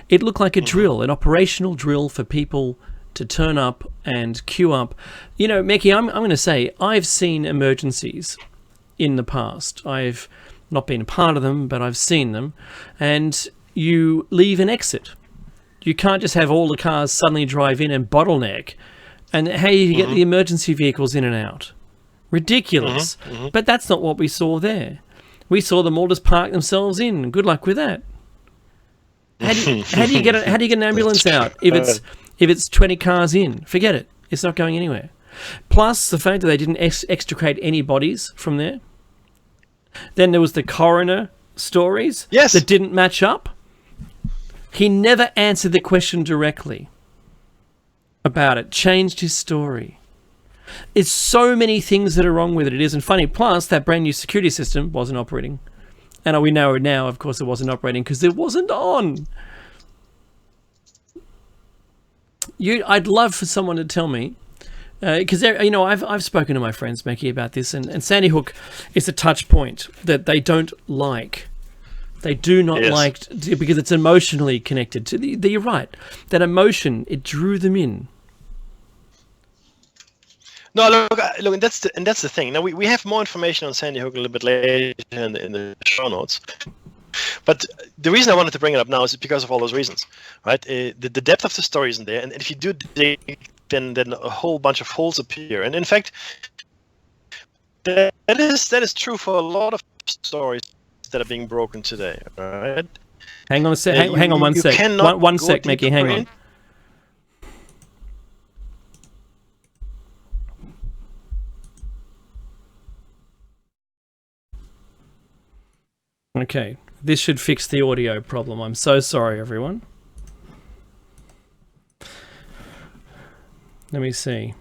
It looked like a drill, an operational drill for people to turn up and queue up. You know, Mekhi, I'm going to say, I've seen emergencies in the past. I've not been a part of them, but I've seen them. And you leave an exit. You can't just have all the cars suddenly drive in and bottleneck. And how do you get the emergency vehicles in and out? Ridiculous. But that's not what we saw there. We saw them all just park themselves in. Good luck with that. How do you get an ambulance out if it's 20 cars in? Forget it. It's not going anywhere. Plus the fact that they didn't extricate any bodies from there. Then there was the coroner stories that didn't match up. He never answered the question directly about it. Changed his story. It's so many things that are wrong with it. It isn't funny. Plus, that brand new security system wasn't operating. And we know now, of course, it wasn't operating because it wasn't on. I'd love for someone to tell me, because I've spoken to my friends, Mekhi, about this, and Sandy Hook is a touch point that they don't like. They do not like, because it's emotionally connected to you're right. That emotion, it drew them in. No, look, and that's the thing. Now we have more information on Sandy Hook a little bit later in the show notes. But the reason I wanted to bring it up now is because of all those reasons, right? The depth of the story isn't there, and if you do dig, then a whole bunch of holes appear. And in fact, that is true for a lot of stories that are being broken today, right? Hang on a sec. Hang on one sec. One sec, Mekhi. Hang on. Okay, this should fix the audio problem. I'm so sorry, everyone. Let me see.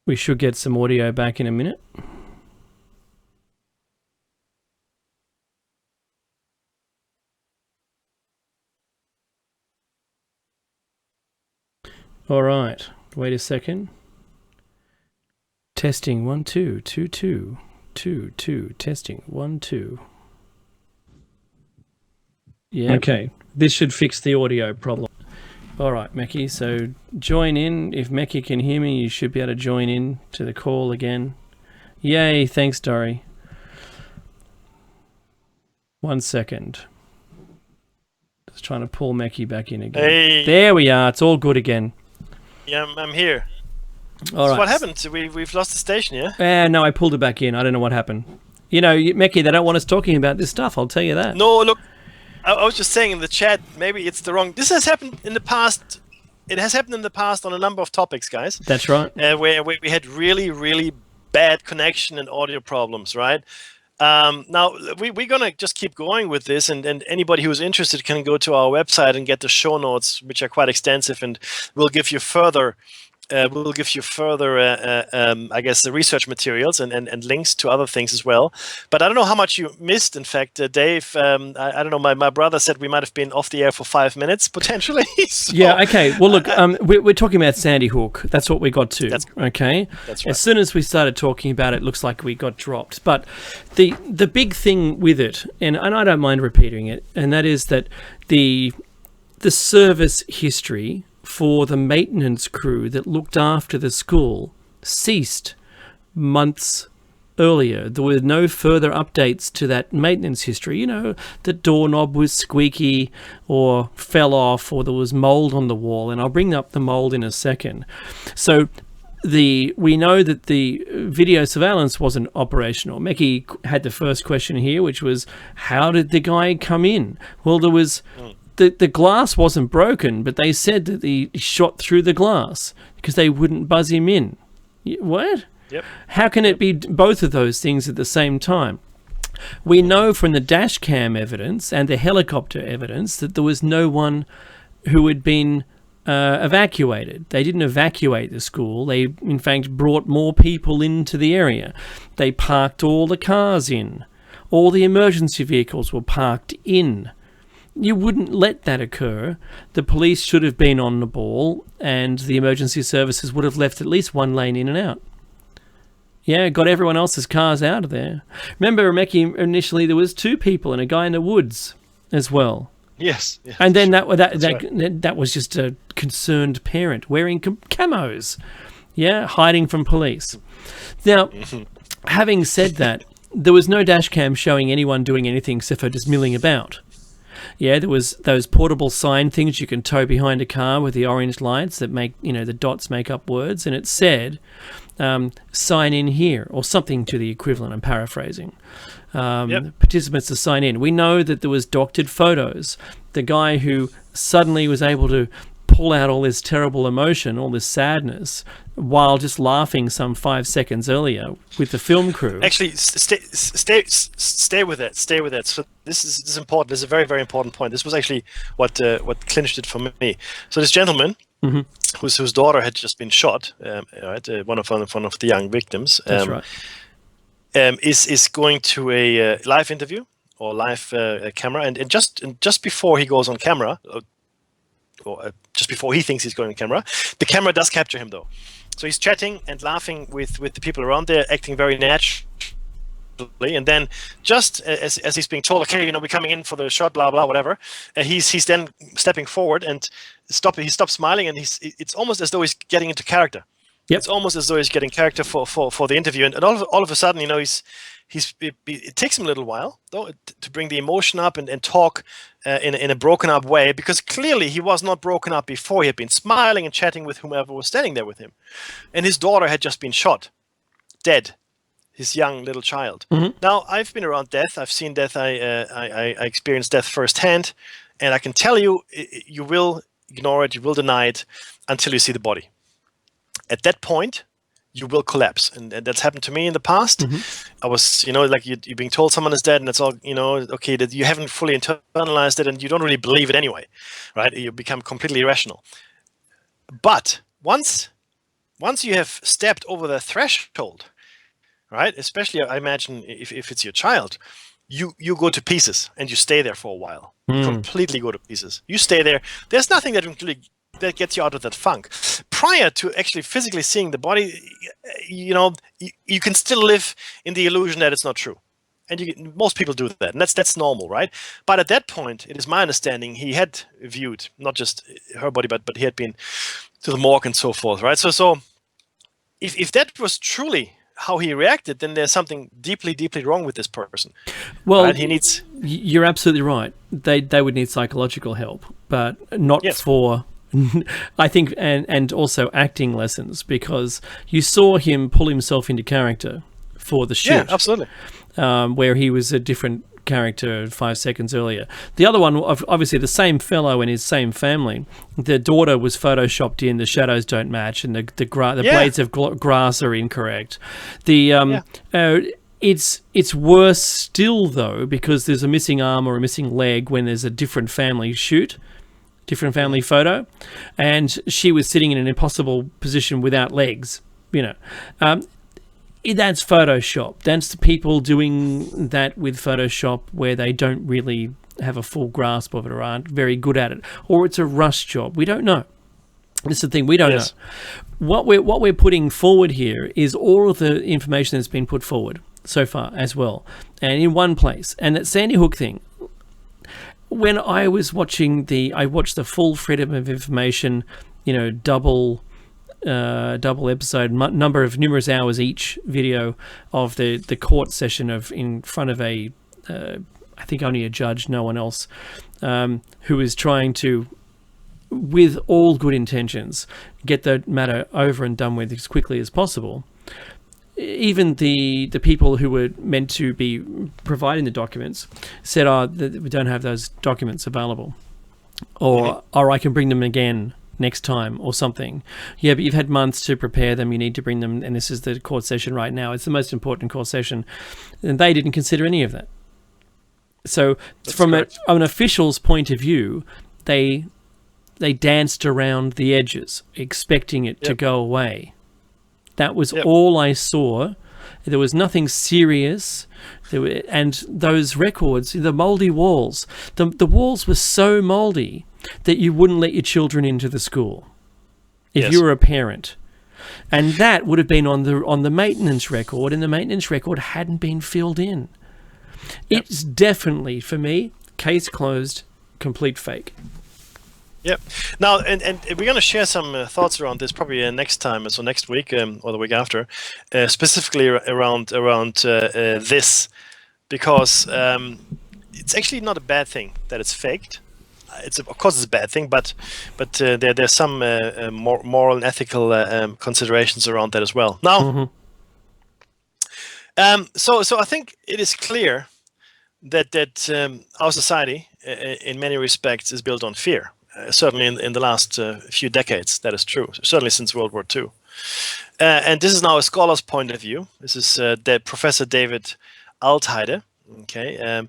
We should get some audio back in a minute. All right, wait a second. Testing 1 2 2 2 2 2 testing 1 2. Yeah. Okay, this should fix the audio problem. All right, Mekhi. So join in. If Mekhi can hear me, you should be able to join in to the call again. Yay! Thanks, Dory. 1 second. Just trying to pull Mechie back in again. Hey. There we are. It's all good again. Yeah, I'm here. All So right. what happened? We've lost the station, yeah? No, I pulled it back in. I don't know what happened. You know, Mechie, they don't want us talking about this stuff. I'll tell you that. No, look, I was just saying in the chat, maybe it's the wrong... This has happened in the past. It has happened in the past on a number of topics, guys. That's right. Where we had really, really bad connection and audio problems, right? Now, we're going to just keep going with this, and anybody who's interested can go to our website and get the show notes, which are quite extensive, and we'll give you further... I guess, the research materials and links to other things as well. But I don't know how much you missed. In fact, Dave, I don't know. My brother said we might have been off the air for 5 minutes potentially. So, yeah. Okay. Well, look, we're talking about Sandy Hook. That's what we got to. Okay. That's right. As soon as we started talking about it, it looks like we got dropped. But the big thing with it, and I don't mind repeating it, and that is that the service history for the maintenance crew that looked after the school ceased months earlier. There were no further updates to that maintenance history. You know, the doorknob was squeaky or fell off, or there was mold on the wall, and I'll bring up the mold in a second. So we know that the video surveillance wasn't operational. Mechie had the first question here, which was, how did the guy come in? Well, there was... The glass wasn't broken, but they said that he shot through the glass because they wouldn't buzz him in. What? Yep. How can it be both of those things at the same time? We know from the dash cam evidence and the helicopter evidence that there was no one who had been evacuated. They didn't evacuate the school. They, in fact, brought more people into the area. They parked all the cars in. All the emergency vehicles were parked in. You wouldn't let that occur. The police should have been on the ball, and the emergency services would have left at least one lane in and out. Yeah, got everyone else's cars out of there. Remember, Mechie, initially there was 2 people and a guy in the woods as well. Yes. And then that was just a concerned parent wearing camos, yeah, hiding from police. Now, having said that, there was no dash cam showing anyone doing anything except for just milling about. Yeah, there was those portable sign things you can tow behind a car with the orange lights that make, the dots make up words, and it said, sign in here, or something to the equivalent, I'm paraphrasing. Participants to sign in. We know that there was doctored photos. The guy who suddenly was able to pull out all this terrible emotion, all this sadness, while just laughing some 5 seconds earlier with the film crew. Actually, stay with that. Stay with that. So this is important. This is a very, very important point. This was actually what clinched it for me. So this gentleman, whose daughter had just been shot, one of the young victims, That's right. Is going to a live interview or live camera, and just before he goes on camera. Or just before he thinks he's going on camera, the camera does capture him though. So he's chatting and laughing with the people around there, acting very naturally. And then just as he's being told, okay, we're coming in for the shot, blah, blah, whatever. And he's then stepping forward and he stops smiling, and it's almost as though he's getting into character. Yep. It's almost as though he's getting character for the interview. And all of a sudden, it takes him a little while though to bring the emotion up and talk in a broken up way, because clearly he was not broken up before. He had been smiling and chatting with whomever was standing there with him, and his daughter had just been shot, dead, his young little child. Now, I've been around death. I've seen death. I experienced death firsthand, and I can tell you, you will ignore it, you will deny it until you see the body. At that point, you will collapse, and that's happened to me in the past. I was, like you're being told someone is dead, and it's all, okay, that you haven't fully internalized it, and you don't really believe it anyway, right? You become completely irrational. But once you have stepped over the threshold, right? Especially, I imagine if it's your child, you go to pieces and you stay there for a while. You completely go to pieces. You stay there. There's nothing that gets you out of that funk. Prior to actually physically seeing the body, you can still live in the illusion that it's not true, and most people do that, and that's normal, right? But at that point, it is my understanding he had viewed not just her body, but he had been to the morgue and so forth, right? So if that was truly how he reacted, then there's something deeply, deeply wrong with this person. Well, right? He needs. You're absolutely right. They would need psychological help, but not for. I think, and also acting lessons, because you saw him pull himself into character for the shoot. Yeah, absolutely. Where he was a different character 5 seconds earlier. The other one, obviously the same fellow and his same family. The daughter was photoshopped in, the shadows don't match, and the blades of grass are incorrect. It's worse still, though, because there's a missing arm or a missing leg when there's a different family shoot, different family photo, and she was sitting in an impossible position without legs, you know. That's Photoshop. That's the people doing that with Photoshop where they don't really have a full grasp of it or aren't very good at it. Or it's a rush job. We don't know. This is the thing, we don't know. What we're putting forward here is all of the information that's been put forward so far as well, and in one place. And that Sandy Hook thing, when I was watching I watched the full Freedom of Information, you know, double episode, numerous hours each video of the court session in front of I think only a judge, no one else, who is trying to, with all good intentions, get the matter over and done with as quickly as possible. Even the people who were meant to be providing the documents said, that we don't have those documents available, or I can bring them again next time or something. Yeah, but you've had months to prepare them, you need to bring them, and this is the court session right now. It's the most important court session, and they didn't consider any of that. So from an official's point of view, they danced around the edges, expecting it to go away. That was all I saw. There was nothing serious. And those records, the mouldy walls, the walls were so mouldy that you wouldn't let your children into the school if you were a parent. And that would have been on the maintenance record, and the maintenance record hadn't been filled in. It's definitely, for me, case closed, complete fake. Yep. Now, and we're going to share some thoughts around this probably next time, so next week or the week after, specifically around this, because it's actually not a bad thing that it's faked. Of course, it's a bad thing, but there's some moral and ethical considerations around that as well. Now, so I think it is clear that our society, in many respects, is built on fear. Certainly in the last few decades, that is true. Certainly since World War II. And this is now a scholar's point of view. This is Professor David Altheide. Okay.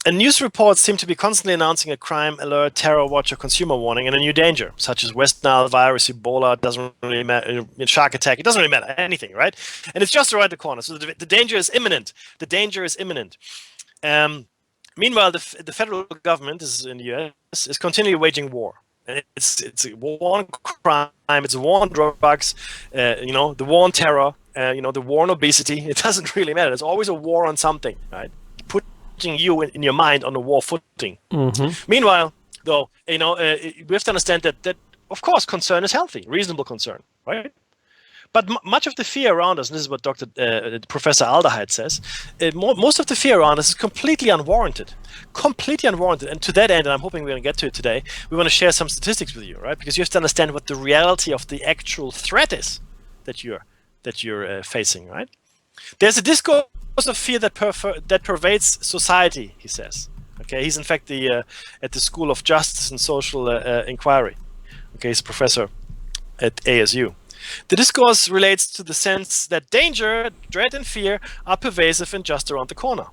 And news reports seem to be constantly announcing a crime alert, terror watch, or consumer warning, and a new danger, such as West Nile virus, Ebola, doesn't really matter, shark attack, it doesn't really matter, anything, right? And it's just around the corner. So the danger is imminent. The danger is imminent. Meanwhile, the federal government in the US is continually waging war. It's a war on crime, it's a war on drugs, the war on terror, the war on obesity. It doesn't really matter. There's always a war on something, right? Putting you in your mind on a war footing. Meanwhile, though, we have to understand that of course concern is healthy, reasonable concern, right? But much of the fear around us, and this is what Professor Altheide says, most of the fear around us is completely unwarranted. Completely unwarranted. And to that end, and I'm hoping we're going to get to it today, we want to share some statistics with you, right? Because you have to understand what the reality of the actual threat is that you're facing, right? There's a discourse of fear that pervades society, he says. Okay, he's in fact at the School of Justice and Social Inquiry. Okay, he's a professor at ASU. The discourse relates to the sense that danger, dread, and fear are pervasive and just around the corner.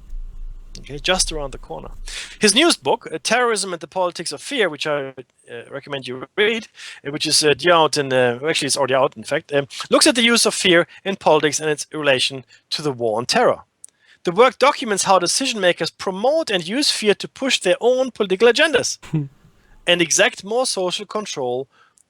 Okay, just around the corner. His newest book, Terrorism and the Politics of Fear, which I recommend you read, which is due out actually it's already out, in fact, looks at the use of fear in politics and its relation to the war on terror. The work documents how decision makers promote and use fear to push their own political agendas and exact more social control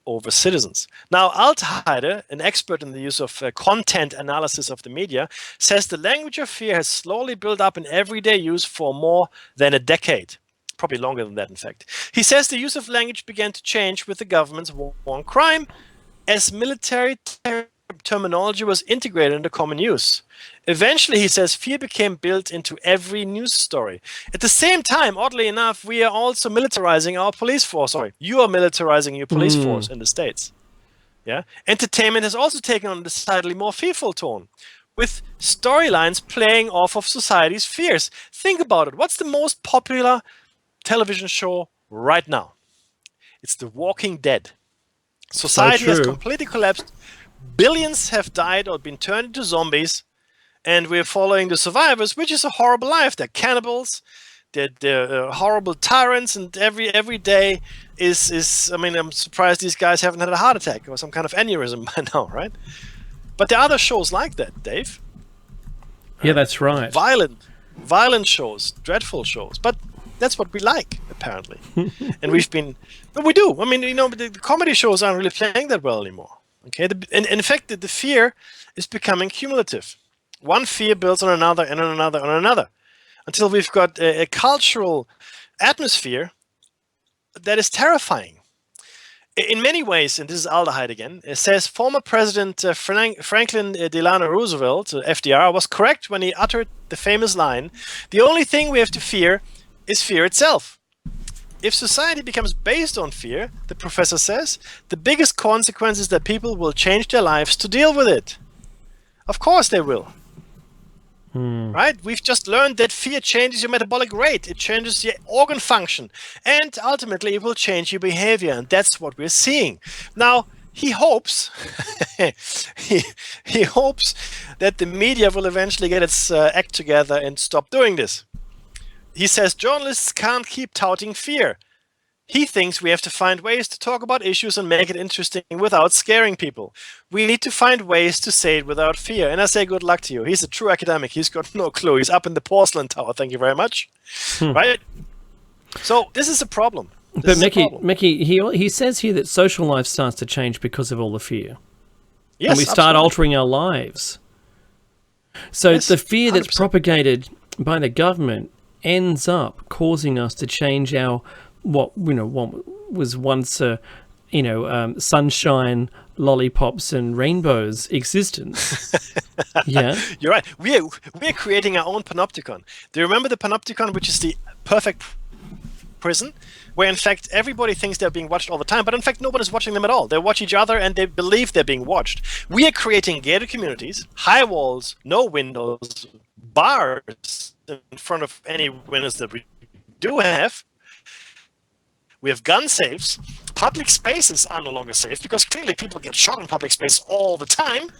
over citizens. Now, Altheide, an expert in the use of content analysis of the media, says the language of fear has slowly built up in everyday use for more than a decade. Probably longer than that, in fact. He says the use of language began to change with the government's war on crime as military terminology was integrated into common use. Eventually, he says, fear became built into every news story. At the same time, oddly enough, we are also militarizing our police force. Sorry, you are militarizing your police force in the States. Yeah. Entertainment has also taken on a decidedly more fearful tone, with storylines playing off of society's fears. Think about it. What's the most popular television show right now? It's The Walking Dead. Society has completely collapsed. Billions have died or been turned into zombies, and we're following the survivors, which is a horrible life. They're cannibals, they're horrible tyrants, and every day is. I mean, I'm surprised these guys haven't had a heart attack or some kind of aneurysm by now, right? But there are other shows like that, Dave. Yeah, that's right. Violent shows, dreadful shows, but that's what we like, apparently. And we do. I mean, the comedy shows aren't really playing that well anymore. Okay, and in fact, the fear is becoming cumulative. One fear builds on another and on another and on another, until we've got a cultural atmosphere that is terrifying. In many ways, and this is aldehyde again, it says former President Franklin Delano Roosevelt, FDR, was correct when he uttered the famous line, "The only thing we have to fear is fear itself." If society becomes based on fear, the professor says, the biggest consequence is that people will change their lives to deal with it. Of course they will. Right? We've just learned that fear changes your metabolic rate. It changes your organ function. And ultimately, it will change your behavior. And that's what we're seeing. Now, he hopes, he hopes that the media will eventually get its act together and stop doing this. He says journalists can't keep touting fear. He thinks we have to find ways to talk about issues and make it interesting without scaring people. We need to find ways to say it without fear. And I say good luck to you. He's a true academic. He's got no clue. He's up in the porcelain tower. Thank you very much. Right? So this is a problem. But Mickey, he says here that social life starts to change because of all the fear. Yes, and we start altering our lives. So the fear that's propagated by the government ends up causing us to change our what was once sunshine, lollipops and rainbows existence. Yeah, you're right. We're creating our own panopticon. Do you remember the panopticon, which is the perfect prison, where in fact everybody thinks they're being watched all the time, but in fact nobody's watching them at all. They watch each other and they believe they're being watched. We are creating gated communities, high walls, no windows, bars in front of any windows that we do have. We have gun safes. Public spaces are no longer safe because clearly people get shot in public space all the time.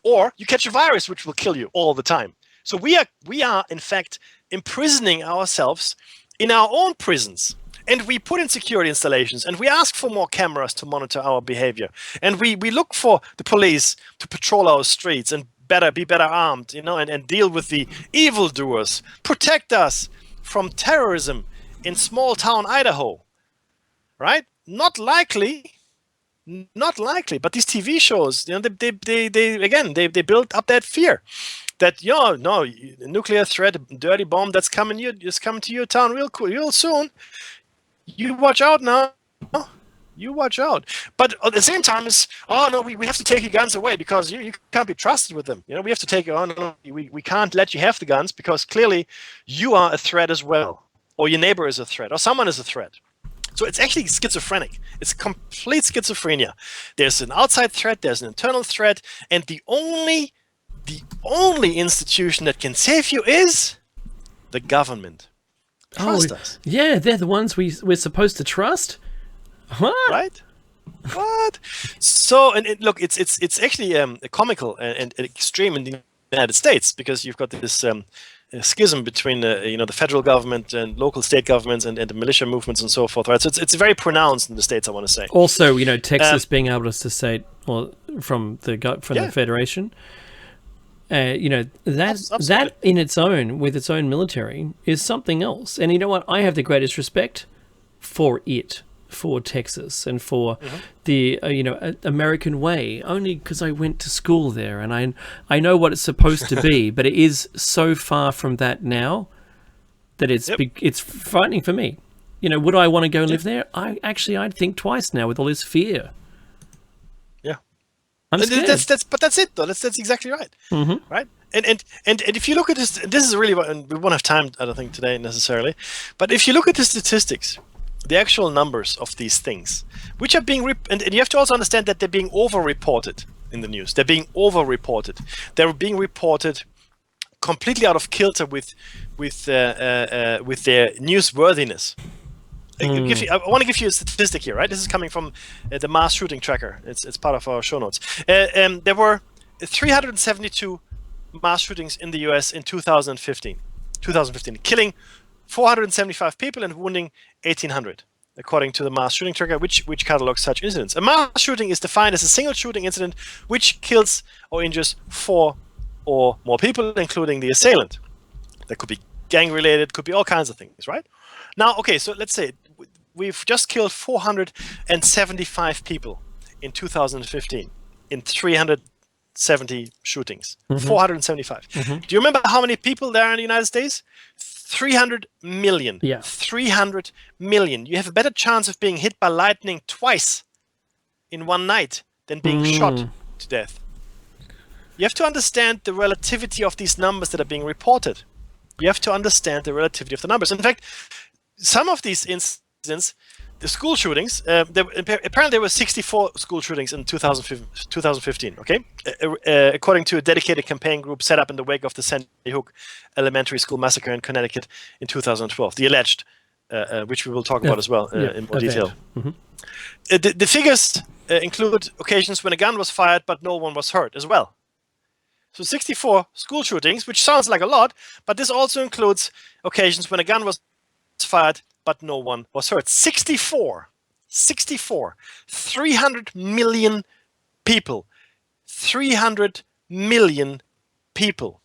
Or you catch a virus which will kill you all the time. So we are in fact imprisoning ourselves in our own prisons. And we put in security installations and we ask for more cameras to monitor our behavior. And we look for the police to patrol our streets and be better armed, and deal with the evildoers. Protect us from terrorism in small town Idaho, right? Not likely, but these TV shows, they build up that fear that, nuclear threat, dirty bomb that's coming to your town real soon. You watch out now. You watch out. But at the same time, we have to take your guns away because you can't be trusted with them. We have to take we can't let you have the guns because clearly you are a threat as well. Or your neighbor is a threat, or someone is a threat. So it's actually schizophrenic. It's complete schizophrenia. There's an outside threat, there's an internal threat, and the only institution that can save you is the government. Trust us. Yeah, they're the ones we're supposed to trust. What? Right? What? So, look, it's actually comical and extreme in the United States because you've got this schism between the federal government and local state governments and the militia movements and so forth, right? So it's very pronounced in the states, I want to say. Also, Texas being able to secede from the federation, that in its own, with its own military, is something else. And you know what? I have the greatest respect for Texas and for the American way, only because I went to school there and I know what it's supposed to be, but it is so far from that now that it's frightening for me. Would I want to go live there? I'd think twice now with all this fear. I'm scared. That's it though. That's exactly right. Mm-hmm. Right. And if you look at this is really what, and we won't have time, I don't think, today necessarily, but if you look at the statistics, the actual numbers of these things, which are being and you have to also understand that they're being over-reported in the news. They're being over-reported. They're being reported completely out of kilter with their newsworthiness. I want to give you a statistic here, right? This is coming from the mass shooting tracker. It's part of our show notes. There were 372 mass shootings in the US in 2015, killing 475 people and wounding 1,800, according to the mass shooting tracker, which catalogs such incidents. A mass shooting is defined as a single shooting incident which kills or injures 4 or more people, including the assailant. That could be gang-related, could be all kinds of things, right? Now, okay, so let's say we've just killed 475 people in 2015 in 370 shootings. 475. Do you remember how many people there are in the United States? 300 million. Yeah. 300 million. You have a better chance of being hit by lightning twice in one night than being shot to death. You have to understand the relativity of these numbers that are being reported. You have to understand the relativity of the numbers. In fact, some of these incidents, the school shootings, apparently there were 64 school shootings in 2015, okay? According to a dedicated campaign group set up in the wake of the Sandy Hook Elementary School massacre in Connecticut in 2012, the alleged, which we will talk about as well in more detail. The figures include occasions when a gun was fired but no one was hurt as well. So 64 school shootings, which sounds like a lot, but this also includes occasions when a gun was fired but no one was hurt. 64. 300 million people. 300 million people.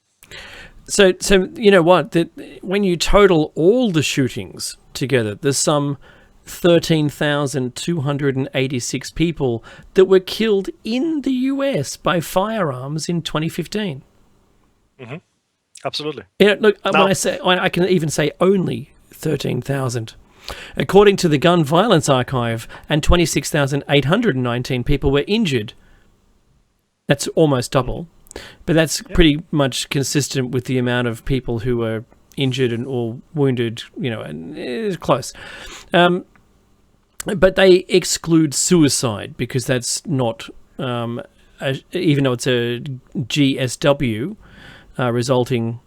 So you know what? When you total all the shootings together, there's some 13,286 people that were killed in the US by firearms in 2015. Absolutely. Yeah, look, when I can even say only 13,000. According to the Gun Violence Archive, and 26,819 people were injured. That's almost double, but that's pretty much consistent with the amount of people who were injured or wounded, and it's close. But they exclude suicide because that's not, even though it's a GSW resulting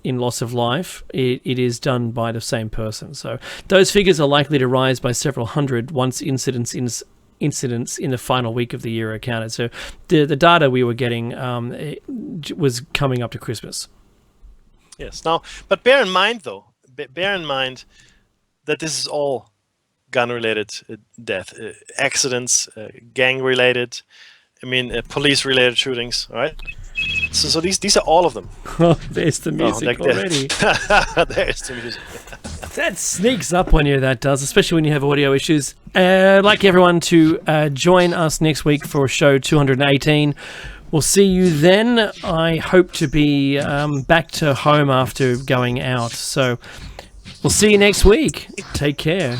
in loss of life, it is done by the same person. So those figures are likely to rise by several hundred once incidents in the final week of the year are counted. So the data we were getting was coming up to Christmas. Yes. Now, but bear in mind that this is all gun-related death, accidents, gang-related, police-related shootings, all right? So these are all of them. Oh, there's the music already. There's the music. That sneaks up on you, that does, especially when you have audio issues. I'd like everyone to join us next week for show 218. We'll see you then. I hope to be back to home after going out. So we'll see you next week. Take care.